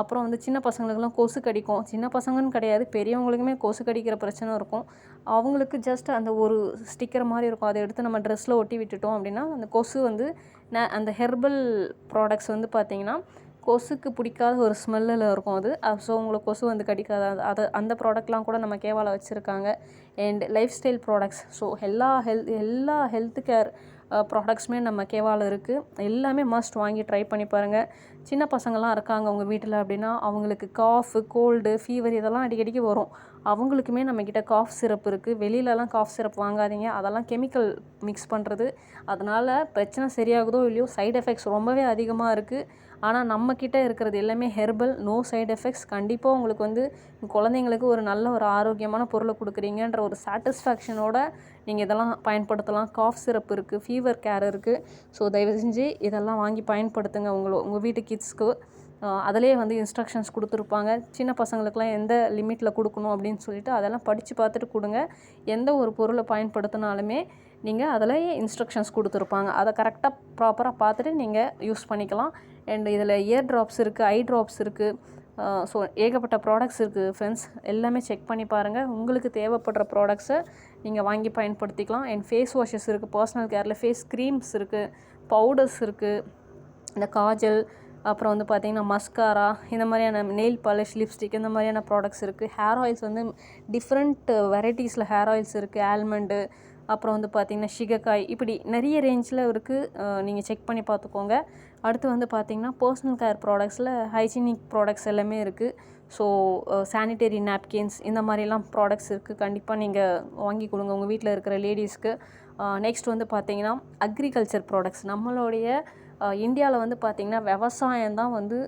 அப்புறம் வந்து சின்ன பசங்களுக்கெல்லாம் கொசு கடிக்கும். சின்ன பசங்கன்னு கிடையாது, பெரியவங்களுக்குமே கொசு கடிக்கிற பிரச்சனை இருக்கும். அவங்களுக்கு ஜஸ்ட் அந்த ஒரு ஸ்டிக்கர் மாதிரி இருக்கும், அதை எடுத்து நம்ம ட்ரெஸ்ஸில் ஒட்டி விட்டுட்டோம் அப்படின்னா அந்த கொசு வந்து அந்த ஹெர்பல் ப்ராடக்ட்ஸ் வந்து பார்த்திங்கன்னா கொசுக்கு பிடிக்காத ஒரு ஸ்மெல்லில் இருக்கும் அது. ஸோ உங்களுக்கு கொசு வந்து கடிக்காது. அந்த ப்ராடக்ட்லாம் கூட நம்ம கேவாவில் வச்சுருக்காங்க. And life style products, so எல்லா ஹெல்த் கேர் ப்ராடக்ட்ஸுமே நம்ம கேவாவில் இருக்குது. எல்லாமே மஸ்ட் வாங்கி ட்ரை பண்ணி பாருங்கள். சின்ன பசங்கள்லாம் இருக்காங்க உங்கள் வீட்டில் அப்படின்னா அவங்களுக்கு காஃபு, கோல்டு, ஃபீவர் இதெல்லாம் அடிக்கடிக்கு வரும். அவங்களுக்குமே நம்மக்கிட்ட காஃப் சிரப் இருக்குது. வெளியிலலாம் காஃப் சிரப் வாங்காதீங்க, அதெல்லாம் கெமிக்கல் மிக்ஸ் பண்ணுறது. அதனால் பிரச்சனை சரியாகுதோ இல்லையோ சைடு எஃபெக்ட்ஸ் ரொம்பவே அதிகமாக இருக்குது. ஆனால் நம்மக்கிட்ட இருக்கிறது எல்லாமே ஹெர்பல், நோ சைடு எஃபெக்ட்ஸ். கண்டிப்பாக உங்களுக்கு வந்து குழந்தைங்களுக்கு ஒரு நல்ல ஒரு ஆரோக்கியமான பொருளை கொடுக்குறீங்கன்ற ஒரு சாட்டிஸ்ஃபேக்ஷனோட நீங்கள் இதெல்லாம் பயன்படுத்தலாம். காஃப் சிரப் இருக்குது, ஃபீவர் கேர் இருக்குது. ஸோ தயவு செஞ்சு இதெல்லாம் வாங்கி பயன்படுத்துங்க உங்கள் வீட்டு கிட்ஸ்க்கு. அதிலே வந்து இன்ஸ்ட்ரக்ஷன்ஸ் கொடுத்துருப்பாங்க. சின்ன பசங்களுக்குலாம் எந்த லிமிட்டில் கொடுக்கணும் அப்படின்னு சொல்லிட்டு அதெல்லாம் படித்து பார்த்துட்டு கொடுங்க. எந்த ஒரு பொருளை பயன்படுத்தினாலுமே நீங்கள் அதில் இன்ஸ்ட்ரக்ஷன்ஸ் கொடுத்துருப்பாங்க. அதை கரெக்டாக ப்ராப்பராக பார்த்துட்டு நீங்கள் யூஸ் பண்ணிக்கலாம். அண்ட் இதில் இயர் ட்ராப்ஸ் இருக்குது, ஐ ட்ராப்ஸ் இருக்குது. ஸோ ஏகப்பட்ட ப்ராடக்ட்ஸ் இருக்குது ஃப்ரெண்ட்ஸ். எல்லாமே செக் பண்ணி பாருங்கள். உங்களுக்கு தேவைப்படுற ப்ராடக்ட்ஸை நீங்கள் வாங்கி பயன்படுத்திக்கலாம். அண்ட் ஃபேஸ் வாஷஸ் இருக்குது, பர்சனல் கேரில் ஃபேஸ் க்ரீம்ஸ் இருக்குது, பவுடர்ஸ் இருக்குது, இந்த காஜல், அப்புறம் வந்து பார்த்திங்கன்னா மஸ்காரா, இந்த மாதிரியான நெயில் பாலிஷ், லிப்ஸ்டிக், இந்த மாதிரியான ப்ராடக்ட்ஸ் இருக்குது. ஹேர் ஆயில்ஸ் வந்து டிஃப்ரெண்ட் வெரைட்டிஸில் ஹேர் ஆயில்ஸ் இருக்குது. ஆல்மண்டு, அப்புறம் வந்து பார்த்திங்கன்னா சிகக்காய், இப்படி நிறைய ரேஞ்சில் இருக்குது. நீங்கள் செக் பண்ணி பார்த்துக்கோங்க. அடுத்து வந்து பார்த்திங்கன்னா பர்சனல் கேர் ப்ராடக்ட்ஸில் ஹைஜீனிக் ப்ராடக்ட்ஸ் எல்லாமே இருக்குது. ஸோ சானிடரி நாப்கின்ஸ், இந்த மாதிரிலாம் ப்ராடக்ட்ஸ் இருக்குது. கண்டிப்பாக நீங்கள் வாங்கி கொடுங்க உங்கள் வீட்டில் இருக்கிற லேடிஸ்க்கு. நெக்ஸ்ட் வந்து பார்த்திங்கன்னா அக்ரிகல்ச்சர் ப்ராடக்ட்ஸ். நம்மளுடைய இந்தியாவில் வந்து பார்த்திங்கன்னா விவசாயம் தான் வந்து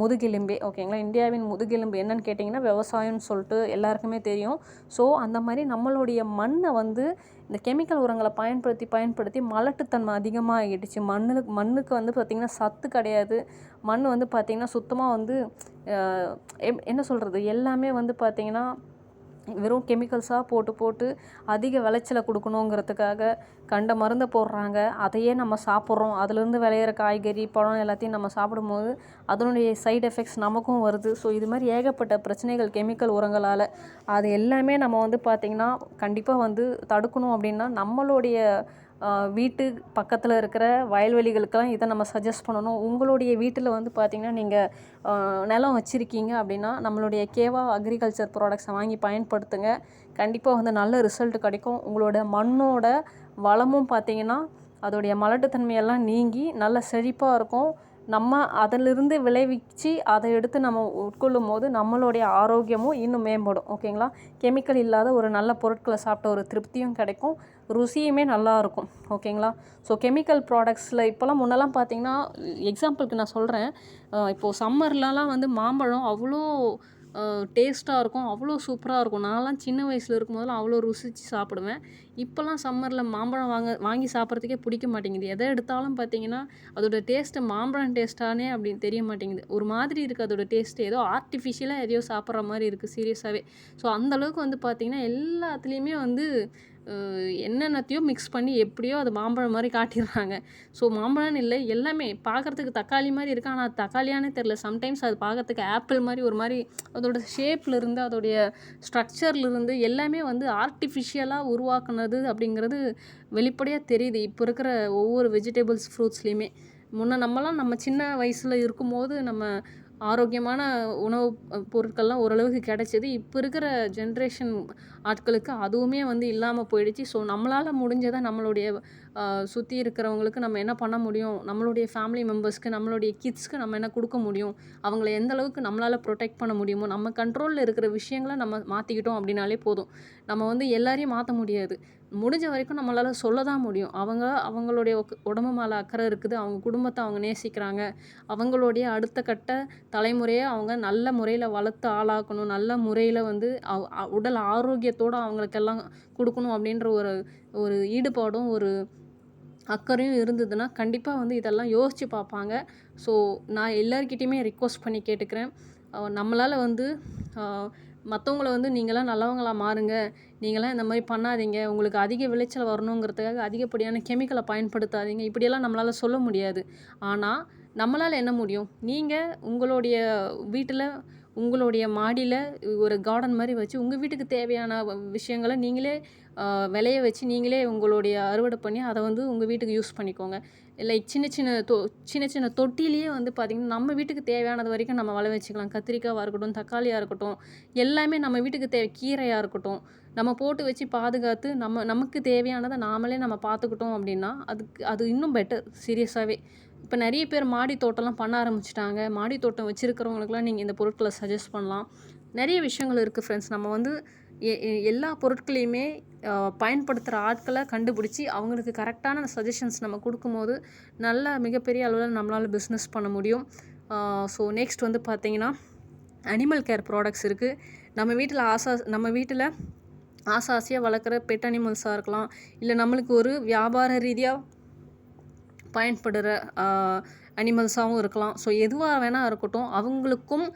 முதுகெலும்பே, ஓகேங்களா. இந்தியாவின் முதுகெலும்பு என்னன்னு கேட்டிங்கன்னா விவசாயம்னு சொல்லிட்டு எல்லாருக்குமே தெரியும். ஸோ அந்த மாதிரி நம்மளுடைய மண்ணை வந்து இந்த கெமிக்கல் உரங்களை பயன்படுத்தி மலட்டுத்தன்மை அதிகமாக ஆகிடுச்சு. மண்ணுக்கு வந்து பார்த்திங்கன்னா சத்து கிடையாது. மண் வந்து பார்த்திங்கன்னா சுத்தமாக வந்து என்ன சொல்கிறது, எல்லாமே வந்து பார்த்திங்கன்னா வெறும் கெமிக்கல்ஸாக போட்டு அதிக விளைச்சலை கொடுக்கணுங்கிறதுக்காக கண்ட மருந்தை போடுறாங்க. அதையே நம்ம சாப்பிட்றோம். அதுலேருந்து விளையிற காய்கறி, பழம் எல்லாத்தையும் நம்ம சாப்பிடும்போது அதனுடைய சைடு எஃபெக்ட்ஸ் நமக்கும் வருது. ஸோ இது மாதிரி ஏகப்பட்ட பிரச்சனைகள் கெமிக்கல் உரங்களால். அது எல்லாமே நம்ம வந்து பார்த்திங்கன்னா கண்டிப்பாக வந்து தடுக்கணும் அப்படின்னா நம்மளுடைய வீட்டு பக்கத்தில் இருக்கிற வயல்வெளிகளுக்கெல்லாம் இதை நம்ம சஜஸ்ட் பண்ணணும். உங்களுடைய வீட்டில் வந்து பார்த்திங்கன்னா நீங்கள் நிலம் வச்சுருக்கீங்க அப்படின்னா நம்மளுடைய கேவா அக்ரிகல்ச்சர் ப்ராடக்ட்ஸை வாங்கி பயன்படுத்துங்க. கண்டிப்பாக வந்து நல்ல ரிசல்ட் கிடைக்கும். உங்களோட மண்ணோட வளமும் பார்த்திங்கன்னா அதோடைய மலட்டுத்தன்மையெல்லாம் நீங்கி நல்ல செழிப்பாக இருக்கும். நம்ம அதிலிருந்து விளைவிச்சு அதை எடுத்து நம்ம உட்கொள்ளும் போது நம்மளுடைய ஆரோக்கியமும் இன்னும் மேம்படும், ஓகேங்களா. கெமிக்கல் இல்லாத ஒரு நல்ல பொருட்களை சாப்பிட்ட ஒரு திருப்தியும் கிடைக்கும், ருசியுமே நல்லா இருக்கும், ஓகேங்களா. ஸோ கெமிக்கல் ப்ராடக்ட்ஸில் இப்போலாம் முன்னெல்லாம் பார்த்திங்கன்னா எக்ஸாம்பிளுக்கு நான் சொல்கிறேன். இப்போது சம்மர்லலாம் வந்து மாம்பழம் அவ்வளோ டேஸ்ட்டாக இருக்கும், அவ்வளோ சூப்பராக இருக்கும். நான்லாம் சின்ன வயசில் இருக்கும்போதெல்லாம் அவ்வளோ ருசித்து சாப்பிடுவேன். இப்போலாம் சம்மரில் மாம்பழம் வாங்கி சாப்பிட்றதுக்கே பிடிக்க மாட்டேங்குது. எதை எடுத்தாலும் பார்த்திங்கன்னா அதோட டேஸ்ட்டு மாம்பழம் டேஸ்ட்டானே அப்படின்னு தெரிய மாட்டேங்குது. ஒரு மாதிரி இருக்குது அதோட டேஸ்ட்டு, ஏதோ ஆர்டிஃபிஷியலாக எதையோ சாப்பிட்ற மாதிரி இருக்குது சீரியஸாகவே. ஸோ அந்தளவுக்கு வந்து பார்த்திங்கன்னா எல்லாத்துலேயுமே வந்து என்னென்னத்தையோ மிக்ஸ் பண்ணி எப்படியோ அது மாம்பழம் மாதிரி காட்டிடுறாங்க. ஸோ மாம்பழம்னு இல்லை, எல்லாமே பார்க்குறதுக்கு தக்காளி மாதிரி இருக்குது, ஆனால் அது தக்காளியானே தெரில. சம்டைம்ஸ் அது பார்க்குறதுக்கு ஆப்பிள் மாதிரி ஒரு மாதிரி அதோட ஷேப்லேருந்து அதோடைய ஸ்ட்ரக்சர்லேருந்து எல்லாமே வந்து ஆர்டிஃபிஷியலாக உருவாக்குனது அப்படிங்கிறது வெளிப்படையாக தெரியுது இப்போ இருக்கிற ஒவ்வொரு வெஜிடபிள்ஸ், ஃப்ரூட்ஸ்லேயுமே. நம்மலாம் நம்ம சின்ன வயசில் இருக்கும்போது நம்ம ஆரோக்கியமான உணவு பொருட்கள்லாம் ஓரளவுக்கு கிடைச்சிது. இப்போ இருக்கிற ஜென்ரேஷன் ஆட்களுக்கு அதுவுமே வந்து இல்லாமல் போயிடுச்சு. ஸோ நம்மளால் முடிஞ்சதை நம்மளுடைய சுற்றி இருக்கிறவங்களுக்கு நம்ம என்ன பண்ண முடியும், நம்மளுடைய ஃபேமிலி மெம்பர்ஸ்க்கு, நம்மளுடைய கிட்ஸ்க்கு நம்ம என்ன கொடுக்க முடியும், அவங்கள எந்த அளவுக்கு நம்மளால் ப்ரொடெக்ட் பண்ண முடியுமோ, நம்ம கண்ட்ரோலில் இருக்கிற விஷயங்களை நம்ம மாற்றிக்கிட்டோம் அப்படின்னாலே போதும். நம்ம வந்து எல்லாரையும் மாற்ற முடியாது. முடிஞ்ச வரைக்கும் நம்மளால் சொல்ல தான் முடியும். அவங்களுடைய உடம்பு மேலே அக்கறை இருக்குது, அவங்க குடும்பத்தை அவங்க நேசிக்கிறாங்க, அவங்களுடைய அடுத்த கட்ட தலைமுறையை அவங்க நல்ல முறையில் வளர்த்து ஆளாக்கணும், நல்ல முறையில் வந்து உடல் ஆரோக்கியத்தோடு அவங்களுக்கெல்லாம் கொடுக்கணும் அப்படின்ற ஒரு ஈடுபாடும் ஒரு அக்கறையும் இருந்ததுன்னா கண்டிப்பாக வந்து இதெல்லாம் யோசித்து பார்ப்பாங்க. ஸோ நான் எல்லார்கிட்டையுமே ரிக்வெஸ்ட் பண்ணி கேட்டுக்கிறேன். நம்மளால் வந்து மற்றவங்கள வந்து நீங்களாம் நல்லவங்களா மாறுங்க, நீங்களாம் இந்த மாதிரி பண்ணாதீங்க, உங்களுக்கு அதிக விளைச்சல் வரணுங்கிறதுக்காக அதிகப்படியான கெமிக்கலை பயன்படுத்தாதீங்க, இப்படியெல்லாம் நம்மளால் சொல்ல முடியாது. ஆனால் நம்மளால் என்ன முடியும், நீங்கள் உங்களுடைய வீட்டில் உங்களுடைய மாடியில் ஒரு கார்டன் மாதிரி வச்சு உங்கள் வீட்டுக்கு தேவையான விஷயங்களை நீங்களே விளைய வச்சு நீங்களே உங்களுடைய அறுவடை பண்ணி அதை வந்து உங்கள் வீட்டுக்கு யூஸ் பண்ணிக்கோங்க. லைக் சின்ன சின்ன தொட்டிலேயே வந்து பார்த்திங்கன்னா நம்ம வீட்டுக்கு தேவையானது வரைக்கும் நம்ம வளர வச்சுக்கலாம். கத்திரிக்காவாக இருக்கட்டும், தக்காளியாக இருக்கட்டும், எல்லாமே நம்ம வீட்டுக்கு கீரையாக இருக்கட்டும், நம்ம போட்டு வச்சு பாதுகாத்து நமக்கு தேவையானதை நாமளே நம்ம பார்த்துக்கிட்டோம் அப்படின்னா அது இன்னும் பெட்டர். சீரியஸாகவே இப்போ நிறைய பேர் மாடி தோட்டம்லாம் பண்ண ஆரம்பிச்சிட்டாங்க. மாடி தோட்டம் வச்சுருக்கிறவங்களுக்குலாம் நீங்கள் இந்த பொருட்களை சஜஸ்ட் பண்ணலாம். நிறைய விஷயங்கள் இருக்குது ஃப்ரெண்ட்ஸ். நம்ம வந்து எல்லா பொருட்களையுமே பயன்படுத்துகிற ஆட்களை கண்டுபிடிச்சி அவங்களுக்கு கரெக்டான சஜஷன்ஸ் நம்ம கொடுக்கும்போது நல்ல மிகப்பெரிய அளவில் நம்மளால் பிஸ்னஸ் பண்ண முடியும். ஸோ நெக்ஸ்ட் வந்து பார்த்திங்கன்னா அனிமல் கேர் ப்ராடக்ட்ஸ் இருக்குது. நம்ம வீட்டில் ஆசாசியாக வளர்க்குற பெட் அனிமல்ஸாக இருக்கலாம், இல்லை நம்மளுக்கு ஒரு வியாபார ரீதியாக பயன்படுற அனிமல்ஸாகவும் இருக்கலாம். ஸோ எதுவாக வேணால் இருக்கட்டும், அவங்களுக்கும்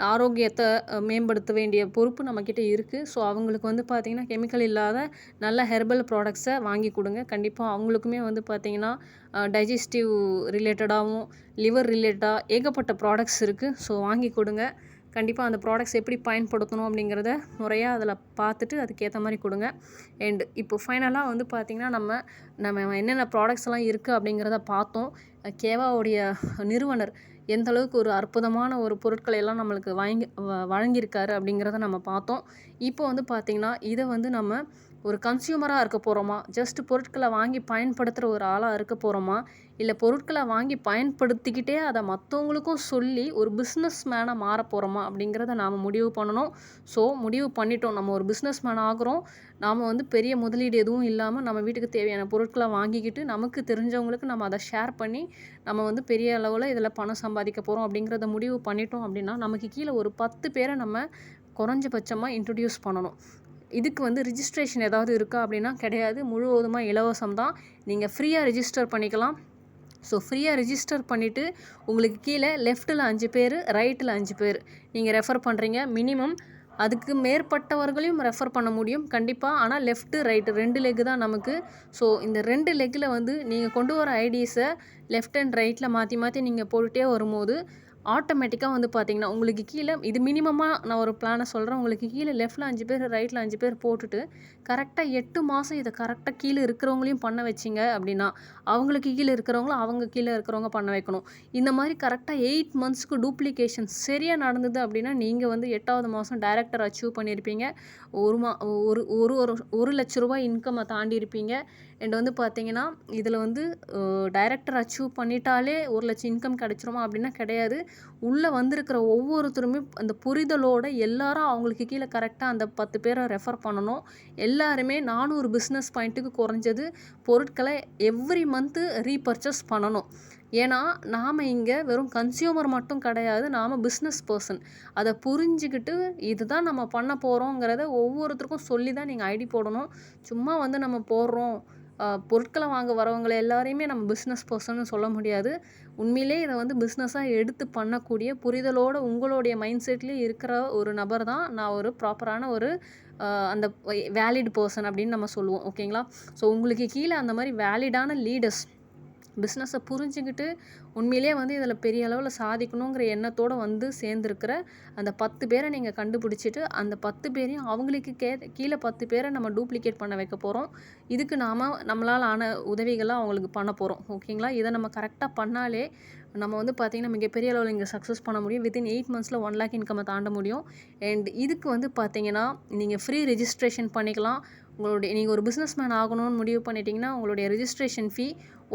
ஆரோக்கியத்தை மேம்படுத்த வேண்டிய பொறுப்பு நம்மக்கிட்ட இருக்குது. ஸோ அவங்களுக்கு வந்து பார்த்திங்கன்னா கெமிக்கல் இல்லாத நல்ல ஹெர்பல் ப்ராடக்ட்ஸை வாங்கி கொடுங்க. கண்டிப்பாக அவங்களுக்குமே வந்து பார்த்திங்கன்னா டைஜஸ்டிவ் ரிலேட்டடாகவும் லிவர் ரிலேட்டடாக ஏகப்பட்ட ப்ராடக்ட்ஸ் இருக்குது. ஸோ வாங்கி கொடுங்க. கண்டிப்பாக அந்த ப்ராடக்ட்ஸ் எப்படி பயன்படுத்தணும் அப்படிங்கிறத முறையாக அதில் பார்த்துட்டு அதுக்கேற்ற மாதிரி கொடுங்க. அண்ட் இப்போ ஃபைனலாக வந்து பார்த்திங்கன்னா நம்ம என்னென்ன ப்ராடக்ட்ஸ் எல்லாம் இருக்குது அப்படிங்கிறத பார்த்தோம். கேவாவுடைய நிறுவனர் எந்த அளவுக்கு ஒரு அற்புதமான ஒரு பொருட்களை எல்லாம் நம்மளுக்கு வழங்கியிருக்காரு அப்படிங்கிறத நம்ம பார்த்தோம். இப்போ வந்து பார்த்திங்கன்னா இதை வந்து நம்ம ஒரு கன்சியூமராக இருக்க போகிறோமா, ஜஸ்ட் பொருட்களை வாங்கி பயன்படுத்துகிற ஒரு ஆளாக இருக்க போகிறோமா, இல்லை பொருட்களை வாங்கி பயன்படுத்திக்கிட்டே அதை மற்றவங்களுக்கும் சொல்லி ஒரு பிஸ்னஸ் மேனாக மாற போகிறோமா அப்படிங்கிறத நாம் முடிவு பண்ணணும். ஸோ முடிவு பண்ணிட்டோம், நம்ம ஒரு பிஸ்னஸ் மேன் ஆகிறோம், நாம் வந்து பெரிய முதலீடு எதுவும் இல்லாமல் நம்ம வீட்டுக்கு தேவையான பொருட்களை வாங்கிக்கிட்டு நமக்கு தெரிஞ்சவங்களுக்கு நம்ம அதை ஷேர் பண்ணி நம்ம வந்து பெரிய அளவில் இதில் பணம் சம்பாதிக்க போகிறோம் அப்படிங்கிறத முடிவு பண்ணிட்டோம் அப்படின்னா நமக்கு கீழே ஒரு 10 பேரை நம்ம குறைஞ்சபட்சமாக இன்ட்ரடியூஸ் பண்ணணும். இதுக்கு வந்து ரிஜிஸ்ட்ரேஷன் ஏதாவது இருக்கா அப்படின்னா கிடையாது, முழுவதுமாக இலவசம் தான். நீங்கள் ஃப்ரீயாக ரிஜிஸ்டர் பண்ணிக்கலாம். ஸோ ஃப்ரீயாக ரிஜிஸ்டர் பண்ணிவிட்டு உங்களுக்கு கீழே லெஃப்ட்டில் 5 பேர், ரைட்டில் 5 பேர் நீங்கள் ரெஃபர் பண்ணுறீங்க. மினிமம் அதுக்கு மேற்பட்டவர்களையும் ரெஃபர் பண்ண முடியும் கண்டிப்பாக. ஆனால் லெஃப்ட்டு ரைட்டு 2 லெக்கு தான் நமக்கு. ஸோ இந்த 2 லெக்கில் வந்து நீங்கள் கொண்டு வர ஐடிஸை லெஃப்ட் அண்ட் ரைட்டில் மாற்றி மாற்றி நீங்கள் போட்டுகிட்டே வரும்போது ஆட்டோமேட்டிக்காக வந்து பார்த்திங்கன்னா உங்களுக்கு கீழே இது மினிமமாக நான் ஒரு பிளானை சொல்கிறேன். உங்களுக்கு கீழே லெஃப்ட்டில் 5 பேர், ரைட்டில் 5 பேர் போட்டுட்டு கரெக்டாக 8 மாதம் இதை கரெக்டாக கீழே இருக்கிறவங்களையும் பண்ண வச்சிங்க அப்படின்னா அவங்களுக்கு கீழே இருக்கிறவங்களும் அவங்க கீழே இருக்கிறவங்க பண்ண வைக்கணும். இந்த மாதிரி கரெக்டாக 8 மந்த்ஸ்க்கு டூப்ளிகேஷன் சரியாக நடந்தது அப்படின்னா நீங்கள் வந்து 8வது மாதம் டைரக்டர் அச்சீவ் பண்ணியிருப்பீங்க. ஒரு லட்ச ரூபாய் இன்கம்மை தாண்டி இருப்பீங்க. அண்ட் வந்து பார்த்திங்கன்னா இதில் வந்து டைரக்டர் அச்சீவ் பண்ணிட்டாலே 1 லட்சம் இன்கம் கிடச்சிருமா அப்படின்னா கிடையாது. உள்ளே வந்திருக்கிற ஒவ்வொருத்தருமே அந்த புரிதலோடு எல்லாரும் அவங்களுக்கு கீழே கரெக்டாக அந்த 10 பேரை ரெஃபர் பண்ணணும். எல்லாருமே 400 பிஸ்னஸ் பாயிண்ட்டுக்கு குறைஞ்சது பொருட்களை எவ்ரி மந்த்து ரீபர்ச்சேஸ் பண்ணணும். ஏன்னா நாம் இங்கே வெறும் கன்சியூமர் மட்டும் கிடையாது, நாம் பிஸ்னஸ் பர்சன். அதை புரிஞ்சுக்கிட்டு இதுதான் நம்ம பண்ண போகிறோங்கிறத ஒவ்வொருத்தருக்கும் சொல்லி தான் நீங்கள் ஐடி போடணும். சும்மா வந்து நம்ம போடுறோம் பொருட்களை வாங்க வரவங்களை எல்லாரையுமே நம்ம பிஸ்னஸ் பர்சன்னு சொல்ல முடியாது. உண்மையிலே இதை வந்து பிஸ்னஸாக எடுத்து பண்ணக்கூடிய புரிதலோடு உங்களுடைய மைண்ட் செட்லேயே இருக்கிற ஒரு நபர் தான் நான் ஒரு ப்ராப்பரான ஒரு அந்த வேலிட் பர்சன் அப்படின்னு நம்ம சொல்லுவோம். ஓகேங்களா? ஸோ உங்களுக்கு கீழே அந்த மாதிரி வேலிடான லீடர்ஸ் பிஸ்னஸை புரிஞ்சுக்கிட்டு உண்மையிலே வந்து இதில் பெரிய அளவில் சாதிக்கணுங்கிற எண்ணத்தோடு வந்து சேர்ந்துருக்கிற அந்த 10 பேரை நீங்கள் கண்டுபிடிச்சிட்டு அந்த 10 பேரையும் அவங்களுக்கு கீழே 10 பேரை நம்ம டூப்ளிகேட் பண்ண வைக்க போகிறோம். இதுக்கு நம்மளால் ஆன உதவிகளாக அவங்களுக்கு பண்ண போகிறோம். ஓகேங்களா? இதை நம்ம கரெக்டாக பண்ணாலே நம்ம வந்து பார்த்திங்கன்னா மிகப்பெரிய அளவில் இங்கே சக்ஸஸ் பண்ண முடியும். வித்தின் 8 மந்த்ஸில் 1 lakh இன்கம்மை தாண்ட முடியும். அண்ட் இதுக்கு வந்து பார்த்திங்கன்னா நீங்கள் ஃப்ரீ ரெஜிஸ்ட்ரேஷன் பண்ணிக்கலாம். நீங்கள் ஒரு பிஸ்னஸ் மேன் ஆகணும்னு முடிவு பண்ணிட்டீங்கன்னா உங்களுடைய ரிஜிஸ்ட்ரேஷன் ஃபீ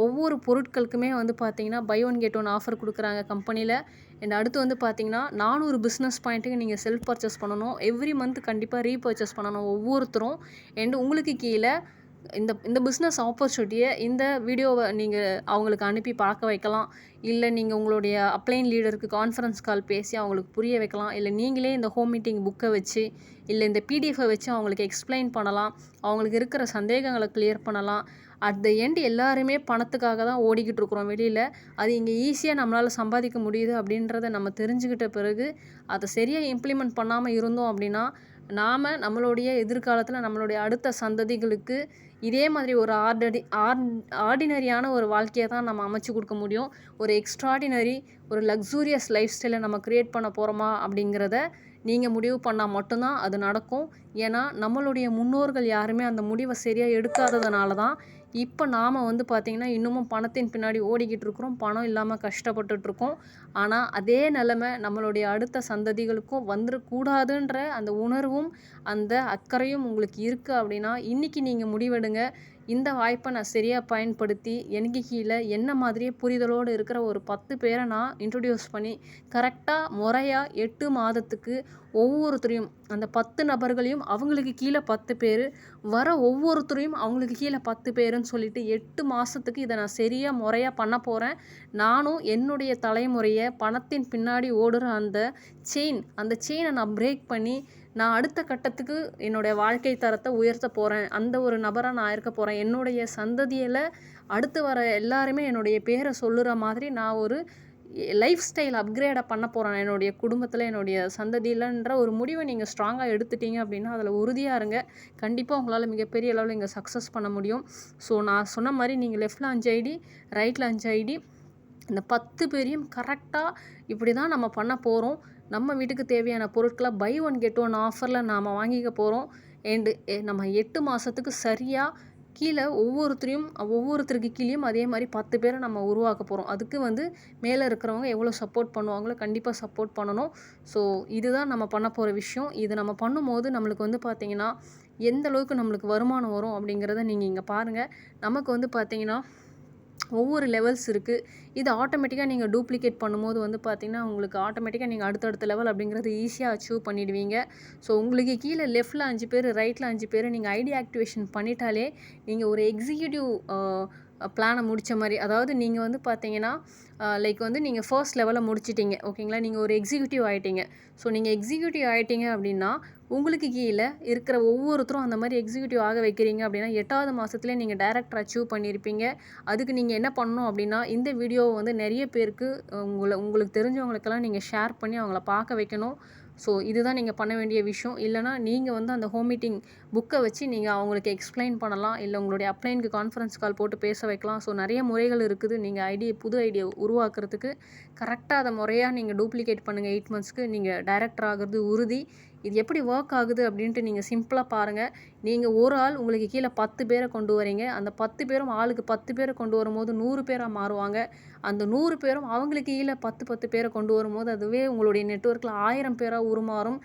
ஒவ்வொரு பொருட்களுக்குமே வந்து பார்த்தீங்கன்னா buy one get one offer கொடுக்குறாங்க கம்பெனியில். அண்ட் அடுத்து வந்து பார்த்தீங்கன்னா 400 பிஸ்னஸ் பாயிண்ட்டுக்கு நீங்கள் செல்ஃப் பர்ச்சேஸ் பண்ணணும். எவ்ரி மந்த் கண்டிப்பாக ரீபர்ச்சேஸ் பண்ணணும் ஒவ்வொருத்தரும். அண்ட் உங்களுக்கு கீழே இந்த பிஸ்னஸ் ஆப்பர்ச்சுனிட்டியை இந்த வீடியோவை நீங்கள் அவங்களுக்கு அனுப்பி பார்க்க வைக்கலாம். இல்லை நீங்கள் உங்களுடைய அப்ளைன் லீடருக்கு கான்ஃபரன்ஸ் கால் பேசி அவங்களுக்கு புரிய வைக்கலாம். இல்லை நீங்களே இந்த ஹோம் மீட்டிங் புக்கை வச்சு இல்லை இந்த பிடிஎஃபை வச்சு அவங்களுக்கு எக்ஸ்பிளைன் பண்ணலாம். அவங்களுக்கு இருக்கிற சந்தேகங்களை கிளியர் பண்ணலாம். அட் த எண்ட் எல்லாருமே பணத்துக்காக தான் ஓடிக்கிட்டு இருக்கிறோம் வெளியில். அது இங்கே ஈஸியாக நம்மளால் சம்பாதிக்க முடியுது அப்படின்றத நம்ம தெரிஞ்சுக்கிட்ட பிறகு அதை சரியாக இம்ப்ளிமெண்ட் பண்ணாமல் இருந்தோம் அப்படின்னா நம்மளுடைய எதிர்காலத்தில் நம்மளுடைய அடுத்த சந்ததிகளுக்கு இதே மாதிரி ஒரு ஆர்டினரியான ஒரு வாழ்க்கையை தான் நம்ம அமைச்சு கொடுக்க முடியும். ஒரு எக்ஸ்ட்ராடினரி ஒரு லக்ஸூரியஸ் லைஃப் ஸ்டைலை நம்ம க்ரியேட் பண்ண போகிறோமா அப்படிங்கிறத நீங்கள் முடிவு பண்ணால் மட்டும்தான் அது நடக்கும். ஏன்னா நம்மளுடைய முன்னோர்கள் யாருமே அந்த முடிவை சரியாக எடுக்காததுனால தான் இப்போ நாம் வந்து பார்த்திங்கன்னா இன்னமும் பணத்தின் பின்னாடி ஓடிக்கிட்டு இருக்கிறோம். பணம் இல்லாமல் கஷ்டப்பட்டுட்ருக்கோம். ஆனால் அதே நிலைமை நம்மளுடைய அடுத்த சந்ததிகளுக்கும் வந்துடக்கூடாதுன்ற அந்த உணர்வும் அந்த அக்கறையும் உங்களுக்கு இருக்குது அப்படின்னா இன்றைக்கி நீங்கள் முடிவெடுங்க. இந்த வாய்ப்பை நான் சரியாக பயன்படுத்தி எனக்கு கீழே என்ன மாதிரியே புரிதலோடு இருக்கிற ஒரு 10 பேரை நான் இன்ட்ரடியூஸ் பண்ணி கரெக்டாக முறையாக 8 மாதத்துக்கு ஒவ்வொருத்தரையும் அந்த 10 நபர்களையும் அவங்களுக்கு கீழே 10 பேர் வர ஒவ்வொருத்தரையும் அவங்களுக்கு கீழே 10 பேருன்னு சொல்லிட்டு 8 மாதத்துக்கு இதை நான் சரியாக முறையாக பண்ண போகிறேன். நானும் என்னுடைய தலைமுறையை பணத்தின் பின்னாடி ஓடுற அந்த செயினை நான் பிரேக் பண்ணி நான் அடுத்த கட்டத்துக்கு என்னுடைய வாழ்க்கை தரத்தை உயர்த்த போகிறேன். அந்த ஒரு நபராக நான் இருக்க போகிறேன். என்னுடைய சந்ததியில் அடுத்து வர எல்லாருமே என்னுடைய பேரை சொல்லுற மாதிரி நான் ஒரு லைஃப் ஸ்டைல் அப்கிரேடை பண்ண போகிறேன் என்னுடைய குடும்பத்தில் என்னுடைய சந்ததியிலன்ற ஒரு முடிவை நீங்கள் ஸ்ட்ராங்காக எடுத்துட்டீங்க அப்படின்னா அதில் உறுதியாக இருங்க. கண்டிப்பாக உங்களால் மிகப்பெரிய அளவில் இங்கே சக்ஸஸ் பண்ண முடியும். ஸோ நான் சொன்ன மாதிரி நீங்கள் லெஃப்டில் 5 ஐடி ரைட்டில் 5 ஐடி இந்த 10 பேரையும் கரெக்டாக இப்படி தான் நம்ம பண்ண போகிறோம். நம்ம வீட்டுக்கு தேவையான பொருட்களை பை ஒன் கெட் ஒன் ஆஃபரில் நாம் வாங்கிக்க போகிறோம். அண்டு நம்ம 8 மாதத்துக்கு சரியாக கீழே ஒவ்வொருத்தருக்கு கீழேயும் அதே மாதிரி 10 பேரை நம்ம உருவாக்க போகிறோம். அதுக்கு வந்து மேலே இருக்கிறவங்க எவ்வளோ சப்போர்ட் பண்ணுவாங்களோ கண்டிப்பாக சப்போர்ட் பண்ணணும். ஸோ இதுதான் நம்ம பண்ண போகிற விஷயம். இது நம்ம பண்ணும்போது நம்மளுக்கு வந்து பார்த்திங்கன்னா எந்த அளவுக்கு நம்மளுக்கு வருமானம் வரும் அப்படிங்கிறத நீங்கள் இங்கே பாருங்கள். நமக்கு வந்து பார்த்திங்கன்னா ஒவ்வொரு லெவல்ஸ் இருக்குது. இது ஆட்டோமேட்டிக்காக நீங்கள் டூப்ளிகேட் பண்ணும்போது வந்து பார்த்திங்கன்னா உங்களுக்கு ஆட்டோமேட்டிக்காக நீங்கள் அடுத்தடுத்த லெவல் அப்படிங்கிறது ஈஸியாக அச்சீவ் பண்ணிடுவீங்க. ஸோ உங்களுக்கு கீழே லெஃப்டில் 5 பேர் ரைட்டில் 5 பேர் நீங்கள் ஐடி ஆக்டிவேஷன் பண்ணிட்டாலே நீங்கள் ஒரு எக்ஸிக்யூட்டிவ் பிளானை முடித்த மாதிரி. அதாவது நீங்கள் வந்து பார்த்தீங்கன்னா லைக் வந்து நீங்கள் ஃபர்ஸ்ட் லெவலில் முடிச்சிட்டிங்க ஓகேங்களா. நீங்கள் ஒரு எக்ஸிக்யூட்டிவ் ஆகிட்டீங்க. ஸோ நீங்கள் எக்ஸிக்யூட்டிவ் ஆகிட்டீங்க அப்படின்னா உங்களுக்கு கீழே இருக்கிற ஒவ்வொருத்தரும் அந்த மாதிரி எக்ஸிக்யூட்டிவ் ஆக வைக்கிறீங்க அப்படின்னா 8வது மாதத்துலேயே நீங்கள் டைரக்டர் அச்சீவ் பண்ணியிருப்பீங்க. அதுக்கு நீங்கள் என்ன பண்ணணும் அப்படின்னா இந்த வீடியோவை வந்து நிறைய பேருக்கு உங்களுக்கு தெரிஞ்சவங்களுக்கெல்லாம் நீங்கள் ஷேர் பண்ணி அவங்கள பார்க்க வைக்கணும். ஸோ இதுதான் நீங்கள் பண்ண வேண்டிய விஷயம். இல்லைனா நீங்கள் வந்து அந்த ஹோம் மீட்டிங் புக்கை வச்சு நீங்கள் அவங்களுக்கு எக்ஸ்பிளைன் பண்ணலாம். இல்லை உங்களுடைய அப்ளைனுக்கு கான்ஃபரன்ஸ் கால் போட்டு பேச வைக்கலாம். ஸோ நிறைய முறைகள் இருக்குது. நீங்கள் புது ஐடியா உருவாக்குறதுக்கு கரெக்டாக அதை முறையாக நீங்கள் டூப்ளிகேட் பண்ணுங்கள். 8 மந்த்ஸ்க்கு நீங்கள் டைரக்டர் ஆகிறது உறுதி. இது எப்படி ஒர்க் ஆகுது அப்படின்ட்டு நீங்கள் சிம்பிளாக பாருங்கள். நீங்கள் ஒரு ஆள் உங்களுக்கு கீழே 10 பேரை கொண்டு வரீங்க. அந்த 10 பேரும் ஆளுக்கு 10 பேரை கொண்டு வரும்போது 100 பேராக மாறுவாங்க. அந்த 100 பேரும் அவங்களுக்கு கீழே 10 பேரை கொண்டு வரும்போது அதுவே உங்களுடைய நெட்வொர்க்கில் 1000 பேராக உருமாறும்.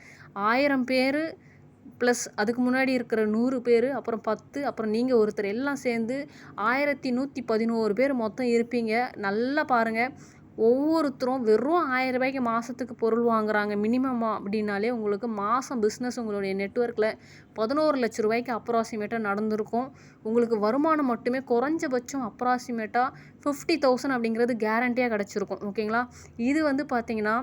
1000 பேர் ப்ளஸ் அதுக்கு முன்னாடி இருக்கிற 100 பேர் அப்புறம் 10 அப்புறம் நீங்கள் ஒருத்தர் எல்லாம் சேர்ந்து 1111 பேர் மொத்தம் இருப்பீங்க. நல்லா பாருங்கள். ஒவ்வொருத்தரும் வெறும் 1000 ரூபாய்க்கு மாதத்துக்கு பொருள் வாங்குறாங்க மினிமமாக அப்படின்னாலே உங்களுக்கு மாதம் பிஸ்னஸ் உங்களுடைய நெட்வொர்க்கில் 11 லட்ச ரூபாய்க்கு அப்ராக்சிமேட்டாக நடந்திருக்கும். உங்களுக்கு வருமானம் மட்டுமே குறைஞ்சபட்சம் அப்ராக்சிமேட்டாக 50,000 அப்படிங்கிறது கேரண்டியாக கிடச்சிருக்கும் ஓகேங்களா. இது வந்து பார்த்திங்கன்னா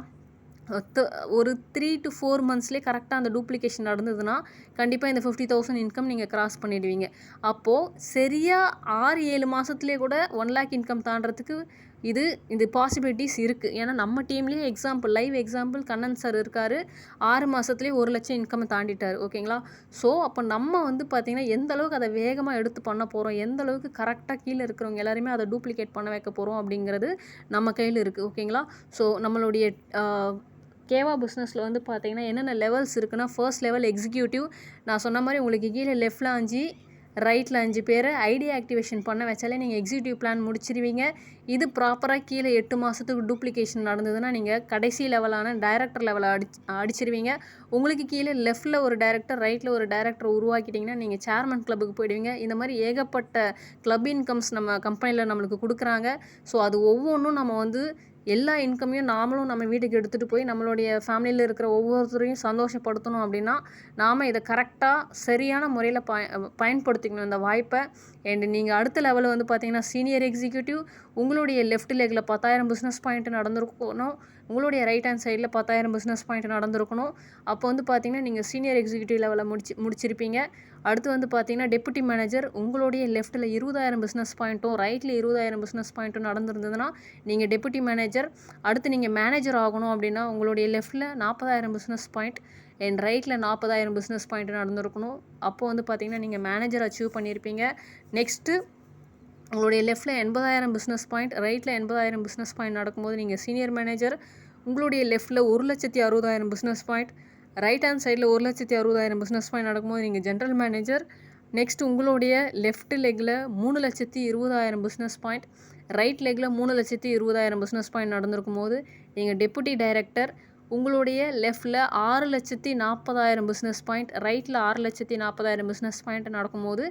ஒரு 3 to 4 மந்த்ஸ்லேயே கரெக்டாக அந்த டூப்ளிகேஷன் நடந்ததுன்னா கண்டிப்பாக இந்த 50,000 இன்கம் நீங்கள் கிராஸ் பண்ணிடுவீங்க. அப்போது சரியாக 6-7 மாதத்துலேயே கூட 1 lakh இன்கம் தாண்டறதுக்கு இது பாசிபிலிட்டிஸ் இருக்குது. ஏன்னா நம்ம டீம்லேயே லைவ் எக்ஸாம்பிள் கண்ணன் சார் இருக்கார். 6 மாதத்துலேயே 1 லட்சம் இன்கம் தாண்டிட்டார் ஓகேங்களா. ஸோ அப்போ நம்ம வந்து பார்த்திங்கன்னா எந்த அளவுக்கு அதை வேகமாக எடுத்து பண்ண போகிறோம், எந்த அளவுக்கு கரெக்டாக கீழே இருக்கிறவங்க எல்லாருமே அதை டூப்ளிகேட் பண்ண வைக்க போகிறோம் அப்படிங்கிறது நம்ம கையில் இருக்குது ஓகேங்களா. ஸோ நம்மளுடைய கேவா பிஸ்னஸில் வந்து பார்த்திங்கன்னா என்னென்ன லெவல்ஸ் இருக்குன்னா ஃபர்ஸ்ட் லெவல் எக்ஸிக்யூட்டிவ். நான் சொன்ன மாதிரி உங்களுக்கு கீழே லெஃப்டில் 5 ரைட்டில் 5 பேர் ஐடியா ஆக்டிவேஷன் பண்ண வச்சாலே நீங்கள் எக்ஸிக்யூட்டிவ் பிளான் முடிச்சிருவீங்க. இது ப்ராப்பராக கீழே 8 மாதத்துக்கு டூப்ளிகேஷன் நடந்ததுன்னா நீங்கள் கடைசி லெவலான டைரக்டர் லெவலை அடிச்சிருவீங்க. உங்களுக்கு கீழே லெஃப்ட்டில் ஒரு டைரக்டர், ரைட்டில் ஒரு டைரக்டர் உருவாக்கிட்டிங்கன்னா நீங்கள் சேர்மன் கிளப்புக்கு போயிடுவீங்க. இந்த மாதிரி ஏகப்பட்ட கிளப் இன்கம்ஸ் நம்ம கம்பெனியில் நம்மளுக்கு கொடுக்குறாங்க. ஸோ அது ஒவ்வொன்றும் நம்ம வந்து எல்லா இன்கமையும் நாமளும் நம்ம வீட்டுக்கு எடுத்துகிட்டு போய் நம்மளுடைய ஃபேமிலியில் இருக்கிற ஒவ்வொருத்தரையும் சந்தோஷப்படுத்தணும் அப்படின்னா நாம் இதை கரெக்டாக சரியான முறையில் பயன்படுத்திக்கணும் இந்த வாய்ப்பை. அண்ட் நீங்கள் அடுத்த லெவலில் வந்து பார்த்தீங்கன்னா சீனியர் எக்ஸிக்யூட்டிவ் உங்களுடைய லெஃப்ட் லெக்கில் 10,000 பிஸ்னஸ் பாயிண்ட் நடந்திருக்கணும். உங்களுடைய ரைட் ஹேண்ட் சைடில் 10,000 பிஸ்னஸ் பாயிண்ட் நடந்திருக்கணும். அப்போ வந்து பார்த்தீங்கன்னா நீங்கள் சீனியர் எக்ஸிக்யூட்டிவ் லெவலில் முடிச்சிருப்பீங்க. அடுத்து வந்து பார்த்தீங்கன்னா டெப்யூட்டி மேனேஜர் உங்களுடைய லெஃப்ட்டில் 20,000 பிஸ்னஸ் பாயிண்ட்டும் ரைட்டில் 20,000 பிஸ்னஸ் பாயிண்ட்டும் நடந்திருந்ததுன்னா நீங்கள் டெப்யூட்டி மேனேஜர். அடுத்து நீங்கள் மேனேஜர் ஆகணும் அப்படின்னா உங்களுடைய லெஃப்ட்டில் 40,000 பிஸ்னஸ் பாயிண்ட் அண்ட் ரைட்டில் 40,000 பிஸ்னஸ் பாயிண்ட் நடந்திருக்கணும். அப்போது வந்து பார்த்தீங்கன்னா நீங்கள் மேனேஜர் அச்சீவ் பண்ணியிருப்பீங்க. நெக்ஸ்ட்டு உங்களுடைய லெஃப்ட்டில் 80,000 பிஸ்னஸ் பாயிண்ட், ரைட்டில் 80,000 பிஸ்னஸ் பாயிண்ட் நடக்கும்போது நீங்கள் சீனியர் மேனேஜர். உங்களுடைய லெஃப்ட்டில் 1,60,000 பிஸ்னஸ் பாயிண்ட், ரைட் ஹேண்ட் சைடில் 1,60,000 பிஸ்னஸ் பாயிண்ட் நடக்கும்போது நீங்கள் ஜென்ரல் மேனேஜர். நெக்ஸ்ட் உங்களுடைய லெஃப்ட் லெக்கில் 3,20,000 பிஸ்னஸ் பாயிண்ட், ரைட் லெக்கில் 3,20,000 பிஸ்னஸ் பாயிண்ட் நடந்திருக்கும் போது நீங்கள் டெப்யூட்டி டைரக்டர். உங்களுடைய லெஃப்ட்டில் 6,40,000 பிஸ்னஸ் பாயிண்ட், ரைட்டில் 6,40,000 பிஸ்னஸ் பாயிண்ட் நடக்கும்போது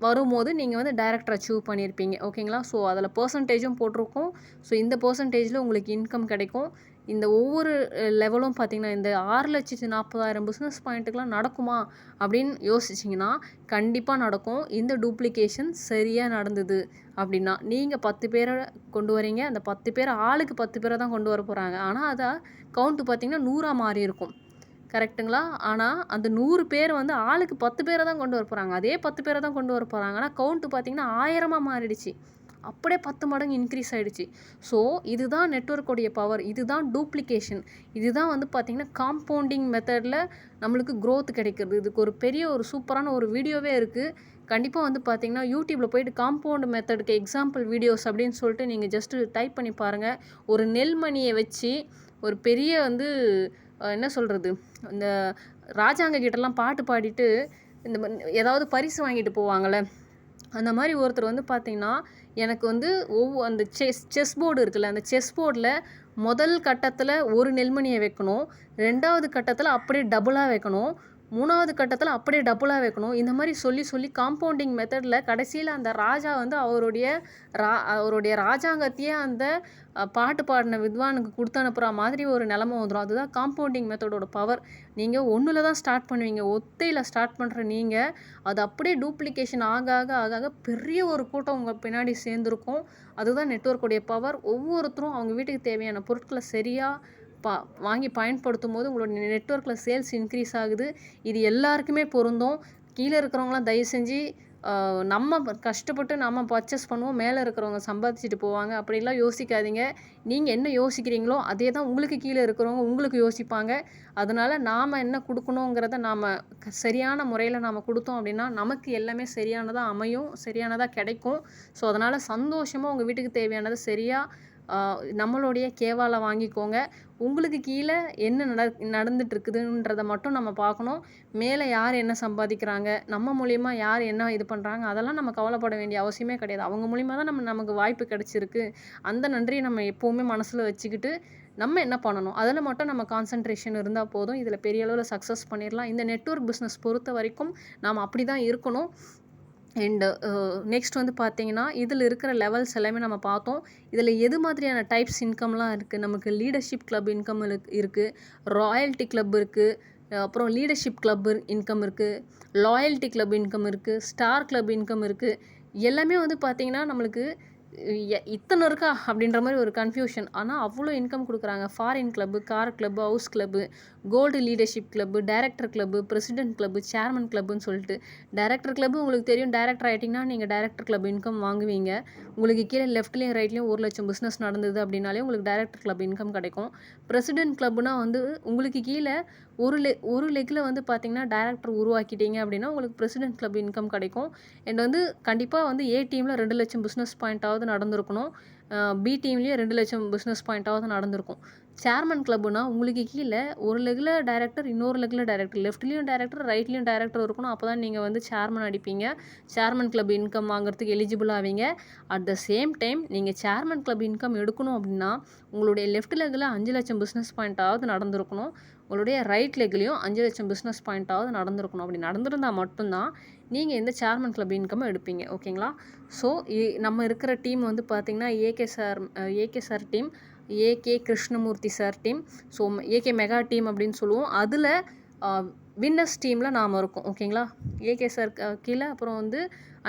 வரும்போது நீங்கள் வந்து டைரக்டர் அச்சீவ் பண்ணியிருப்பீங்க. ஓகேங்களா? ஸோ அதில் பர்சன்டேஜும் போட்டிருக்கோம். ஸோ இந்த பர்சன்டேஜில் உங்களுக்கு இன்கம் கிடைக்கும். இந்த ஒவ்வொரு லெவலும் பார்த்திங்கன்னா இந்த 6,40,000 பிஸ்னஸ் பாயிண்ட்டுக்கெலாம் நடக்குமா அப்படின்னு யோசிச்சிங்கன்னா கண்டிப்பாக நடக்கும். இந்த டூப்ளிகேஷன் சரியாக நடந்தது அப்படின்னா நீங்கள் 10 பேரை கொண்டு வரீங்க. அந்த 10 பேர் ஆளுக்கு 10 பேரை தான் கொண்டு வர போகிறாங்க. ஆனால் அதை கவுண்ட்டு பார்த்திங்கன்னா 100 மாறி இருக்கும். கரெக்டுங்களா? ஆனால் அந்த 100 பேர் வந்து ஆளுக்கு 10 பேரை தான் கொண்டு வர போகிறாங்க. அதே 10 பேரை தான் கொண்டு வர போகிறாங்க. ஆனால் கவுண்ட்டு பார்த்திங்கன்னா 1000 மாறிடுச்சு. அப்படியே 10 மடங்கு இன்க்ரீஸ் ஆகிடுச்சு. ஸோ இதுதான் நெட்வொர்க்குடைய பவர். இதுதான் டூப்ளிகேஷன். இதுதான் வந்து பார்த்திங்கன்னா காம்பவுண்டிங் மெத்தடில் நம்மளுக்கு க்ரோத் கிடைக்கிறது. இதுக்கு ஒரு பெரிய ஒரு சூப்பரான ஒரு வீடியோவே இருக்குது. கண்டிப்பாக வந்து பார்த்திங்கன்னா யூடியூப்பில் போய்ட்டு காம்பவுண்ட் மெத்தடுக்கு எக்ஸாம்பிள் வீடியோஸ் அப்படின்னு சொல்லிட்டு நீங்கள் ஜஸ்ட்டு டைப் பண்ணி பாருங்கள். ஒரு நெல்மணியை வச்சு ஒரு பெரிய வந்து என்ன சொல்கிறது, இந்த ராஜாங்க கிட்டலாம் பாட்டு பாடிட்டு இந்த ஏதாவது பரிசு வாங்கிட்டு போவாங்கள்ல, அந்த மாதிரி ஒருத்தர் வந்து பார்த்திங்கன்னா எனக்கு வந்து அந்த செஸ் போர்டு இருக்குல்ல, அந்த செஸ் போர்டில் முதல் கட்டத்தில் ஒரு நெல்மணியை வைக்கணும், 2வது கட்டத்தில் அப்படியே டபுளாக வைக்கணும், 3வது கட்டத்தில் அப்படியே டபுளாக வைக்கணும். இந்த மாதிரி சொல்லி காம்பவுண்டிங் மெத்தடில் கடைசியில் அந்த ராஜா வந்து அவருடைய ராஜாங்கத்தையே அந்த பாட்டு பாடின வித்வானுக்கு கொடுத்து அனுப்புகிற மாதிரி ஒரு நிலமை வந்துடும். அதுதான் காம்பவுண்டிங் மெத்தடோட பவர். நீங்கள் ஒன்றில் தான் ஸ்டார்ட் பண்ணுவீங்க. ஒத்தையில் ஸ்டார்ட் பண்ணுற நீங்கள் அது அப்படியே டூப்ளிகேஷன் ஆக பெரிய ஒரு கூட்டம் உங்கள் பின்னாடி சேர்ந்துருக்கும். அதுதான் நெட்வொர்க்குடைய பவர். ஒவ்வொருத்தரும் அவங்க வீட்டுக்கு தேவையான பொருட்களை சரியாக வாங்கி பயன்படுத்தும் போது உங்களோட நெட்வொர்க்கில் சேல்ஸ் இன்க்ரீஸ் ஆகுது. இது எல்லாருக்குமே பொருந்தும். கீழே இருக்கிறவங்களாம் தயவு செஞ்சு நம்ம கஷ்டப்பட்டு நம்ம பர்ச்சேஸ் பண்ணுவோம், மேலே இருக்கிறவங்க சம்பாதிச்சுட்டு போவாங்க, அப்படிலாம் யோசிக்காதீங்க. நீங்கள் என்ன யோசிக்கிறீங்களோ அதே தான் உங்களுக்கு கீழே இருக்கிறவங்க உங்களுக்கு யோசிப்பாங்க. அதனால் நாம் என்ன கொடுக்கணுங்கிறத நாம் சரியான முறையில் நாம் கொடுத்தோம் அப்படின்னா நமக்கு எல்லாமே சரியானதாக அமையும், சரியானதாக கிடைக்கும். ஸோ அதனால் சந்தோஷமாக உங்கள் வீட்டுக்கு தேவையானது சரியாக நம்மளுடைய கேவால வாங்கிக்கோங்க. உங்களுக்கு கீழே என்ன நடந்துட்டுருக்குதுன்றதை மட்டும் நம்ம பார்க்கணும். மேலே யார் என்ன சம்பாதிக்கிறாங்க, நம்ம மூலிமா யார் என்ன இது பண்ணுறாங்க, அதெல்லாம் நம்ம கவலைப்பட வேண்டிய அவசியமே கிடையாது. அவங்க மூலிமா தான் நமக்கு வாய்ப்பு கிடச்சிருக்கு. அந்த நன்றியை நம்ம எப்போவுமே மனசில் வச்சுக்கிட்டு நம்ம என்ன பண்ணணும் அதில் மட்டும் நம்ம கான்சன்ட்ரேஷன் இருந்தால் போதும். இதில் பெரிய அளவில் சக்ஸஸ் பண்ணிடலாம். இந்த நெட்வொர்க் பிஸ்னஸ் பொறுத்த வரைக்கும் நாம் அப்படி தான் இருக்கணும். அண்டு நெக்ஸ்ட் வந்து பார்த்திங்கன்னா இதில் இருக்கிற லெவல்ஸ் எல்லாமே நம்ம பார்த்தோம். இதில் எது மாதிரியான டைப்ஸ் இன்கம்லாம் இருக்குது, நமக்கு லீடர்ஷிப் கிளப் இன்கம் இருக்குது, ராயல்ட்டி கிளப் இருக்குது, அப்புறம் லீடர்ஷிப் கிளப் இன்கம் இருக்குது, லாயல்ட்டி கிளப் இன்கம் இருக்குது, ஸ்டார் கிளப் இன்கம் இருக்குது. எல்லாமே வந்து பார்த்திங்கன்னா நம்மளுக்கு இத்தனை இருக்கா அப்படின்ற மாதிரி ஒரு கன்ஃபியூஷன். ஆனால் அவ்வளோ இன்கம் கொடுக்குறாங்க. Foreign club, car club, house club, gold leadership club, director club, president club, chairman கிளப்புன்னு சொல்லிட்டு. டைரக்டர் கிளப்பு உங்களுக்கு தெரியும். டைரக்டர் ஆகிட்டிங்கன்னா நீங்கள் டைரக்டர் கிளப் இன்கம் வாங்குவீங்க. உங்களுக்கு கீழே லெஃப்ட்லேயும் ரைட்லேயும் 1,00,000 பிஸ்னஸ் நடந்தது அப்படின்னாலே உங்களுக்கு டைரக்டர் கிளப் இன்கம் கிடைக்கும். பிரசிடென்ட் கிளப்புனா வந்து உங்களுக்கு கீழே ஒரு லெக்கில் வந்து பார்த்திங்கன்னா டைரக்டர் உருவாக்கிட்டீங்க அப்படின்னா உங்களுக்கு பிரசிடென்ட் கிளப் இன்கம் கிடைக்கும். அண்ட் வந்து கண்டிப்பாக வந்து ஏ டீமில் 2,00,000 பிஸ்னஸ் பாயிண்ட்டாவது நடந்திருக்கணும். பி டீம்லேயே 2,00,000 பிஸ்னஸ் பாயிண்ட்டாவது நடந்திருக்கும். சேர்மன் கிளப்புனா உங்களுக்கு கீழே ஒரு லெக்கில் டைரக்டர், இன்னொரு லெக்கில் டைரக்டர், லெஃப்ட்லேயும் டைரக்டர், ரைட்லேயும் டைரக்டர் இருக்கணும். அப்போ தான் நீங்கள் வந்து சேர்மன் அடிப்பீங்க. சேர்மன் கிளப் இன்கம் வாங்குறதுக்கு எலிஜிபிள் ஆவீங்க. அட் த சேம் டைம் நீங்கள் சேர்மன் கிளப் இன்கம் எடுக்கணும் அப்படின்னா உங்களுடைய லெஃப்ட் லெக்கில் 5 லட்சம் பிஸ்னஸ் பாயிண்ட்டாவது நடந்திருக்கணும். உங்களுடைய ரைட் லெக்லேயும் 5 லட்சம் பிஸ்னஸ் பாயிண்ட்டாவது நடந்திருக்கணும். அப்படி நடந்திருந்தால் மட்டும்தான் நீங்கள் இந்த சேர்மன் கிளப் இன்கம் எடுப்பீங்க. ஓகேங்களா? ஸோ நம்ம இருக்கிற டீம் வந்து பார்த்திங்கன்னா AK sir team, AK Krishnamurthy sir team, so AK mega team அப்படின்னு சொல்லுவோம். அதில் வின்னர்ஸ் டீமில் நாம் இருக்கோம். ஓகேங்களா? ஏகே சார் கீழே அப்புறம் வந்து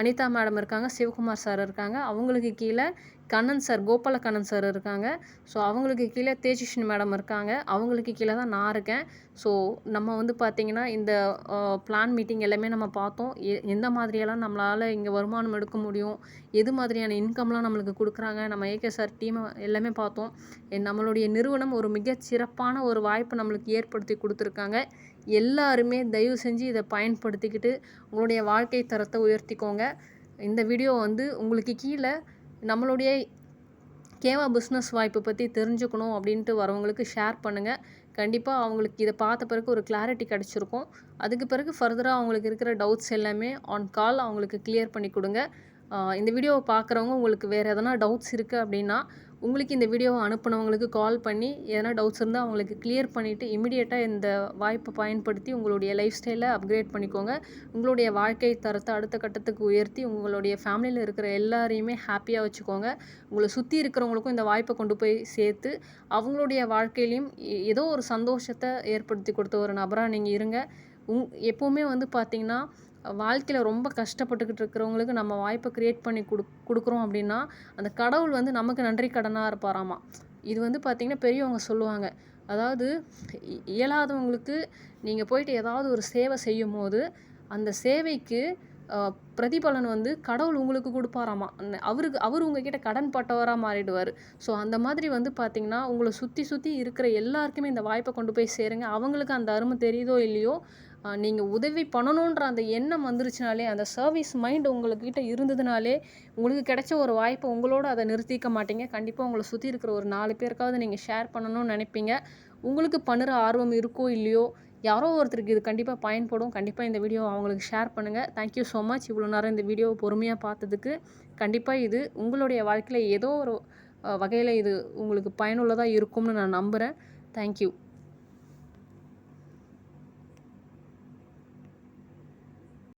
அனிதா மேடம் இருக்காங்க, சிவகுமார் சார் இருக்காங்க, அவங்களுக்கு கீழே கண்ணன் சார், கோபால கண்ணன் சார் இருக்காங்க. ஸோ அவங்களுக்கு கீழே தேஜஸ்வினி மேடம் இருக்காங்க, அவங்களுக்கு கீழே தான் நான் இருக்கேன். ஸோ நம்ம வந்து பார்த்திங்கன்னா இந்த பிளான் மீட்டிங் எல்லாமே நம்ம பார்த்தோம். எந்த மாதிரியெல்லாம் நம்மளால் இங்கே வருமானம் எடுக்க முடியும், எது மாதிரியான இன்கம்லாம் நம்மளுக்கு கொடுக்குறாங்க, நம்ம ஏகே சார் டீமை எல்லாமே பார்த்தோம். நம்மளுடைய நிறுவனம் ஒரு மிகச்சிறப்பான ஒரு வாய்ப்பை நம்மளுக்கு ஏற்படுத்தி கொடுத்துருக்காங்க. எல்லாருமே தயவு செஞ்சு இதை பயன்படுத்திக்கிட்டு உங்களுடைய வாழ்க்கை தரத்தை உயர்த்திக்கோங்க. இந்த வீடியோ வந்து உங்களுக்கு கீழே நம்மளுடைய கேவா பிஸ்னஸ் வாய்ப்பை பற்றி தெரிஞ்சுக்கணும் அப்படின்ட்டு வரவங்களுக்கு ஷேர் பண்ணுங்கள். கண்டிப்பாக அவங்களுக்கு இதை பார்த்த பிறகு ஒரு கிளாரிட்டி கிடச்சிருக்கும். அதுக்கு பிறகு ஃபர்தராக அவங்களுக்கு இருக்கிற டவுட்ஸ் எல்லாமே ஆன் கால் அவங்களுக்கு கிளியர் பண்ணி கொடுங்க. இந்த வீடியோவை பார்க்குறவங்க உங்களுக்கு வேறு எதனா டவுட்ஸ் இருக்குது அப்படின்னா உங்களுக்கு இந்த வீடியோவை அனுப்புனவங்களுக்கு கால் பண்ணி எதனா டவுட்ஸ் இருந்தால் அவங்களுக்கு கிளியர் பண்ணிவிட்டு இமிடியேட்டாக இந்த வாய்ப்பை பயன்படுத்தி உங்களுடைய லைஃப் ஸ்டைலை அப்கிரேட் பண்ணிக்கோங்க. உங்களுடைய வாழ்க்கை தரத்தை அடுத்த கட்டத்துக்கு உயர்த்தி உங்களுடைய ஃபேமிலியில் இருக்கிற எல்லாரையுமே ஹாப்பியாக வச்சுக்கோங்க. உங்களை சுற்றி இருக்கிறவங்களுக்கும் இந்த வாய்ப்பை கொண்டு போய் சேர்த்து அவங்களுடைய வாழ்க்கையிலையும் ஏதோ ஒரு சந்தோஷத்தை ஏற்படுத்தி கொடுத்த ஒரு நபராக நீங்கள் இருங்க. எப்போவுமே வந்து பார்த்திங்கன்னா வாழ்க்கையில் ரொம்ப கஷ்டப்பட்டுக்கிட்டு இருக்கிறவங்களுக்கு நம்ம வாய்ப்பை க்ரியேட் பண்ணி கொடுக்குறோம் அப்படின்னா அந்த கடவுள் வந்து நமக்கு நன்றி கடனாக இருப்பாராமா. இது வந்து பார்த்திங்கன்னா பெரியவங்க சொல்லுவாங்க. அதாவது இயலாதவங்களுக்கு நீங்கள் போயிட்டு ஏதாவது ஒரு சேவை செய்யும் போது அந்த சேவைக்கு பிரதிபலன் வந்து கடவுள் உங்களுக்கு கொடுப்பாராமா. அவர் உங்ககிட்ட கடன் பட்டவராக மாறிடுவார். ஸோ அந்த மாதிரி வந்து பார்த்திங்கன்னா உங்களை சுற்றி இருக்கிற எல்லாருக்குமே இந்த வாய்ப்பை கொண்டு போய் சேருங்க. அவங்களுக்கு அந்த அருமை தெரியுதோ இல்லையோ, நீங்கள் உதவி பண்ணணுன்ற அந்த எண்ணம் வந்துருச்சுனாலே, அந்த சர்வீஸ் மைண்ட் உங்கள்கிட்ட இருந்ததுனாலே உங்களுக்கு கிடைச்ச ஒரு வாய்ப்பை உங்களோட அதை நிறுத்திக்க மாட்டீங்க. கண்டிப்பாக உங்களை சுற்றி இருக்கிற ஒரு 4 பேருக்காவது நீங்கள் ஷேர் பண்ணணும்னு நினைப்பீங்க. உங்களுக்கு பண்ணுற ஆர்வம் இருக்கோ இல்லையோ, யாரோ ஒருத்தருக்கு இது கண்டிப்பாக பயன்படும். கண்டிப்பாக இந்த வீடியோ அவங்களுக்கு ஷேர் பண்ணுங்கள். Thank you so much. இவ்வளோ நேரம் இந்த வீடியோவை பொறுமையாக பார்த்ததுக்கு. கண்டிப்பாக இது உங்களுடைய வாழ்க்கையில் ஏதோ ஒரு வகையில் இது உங்களுக்கு பயனுள்ளதாக இருக்கும்னு நான் நம்புகிறேன். தேங்க்யூ.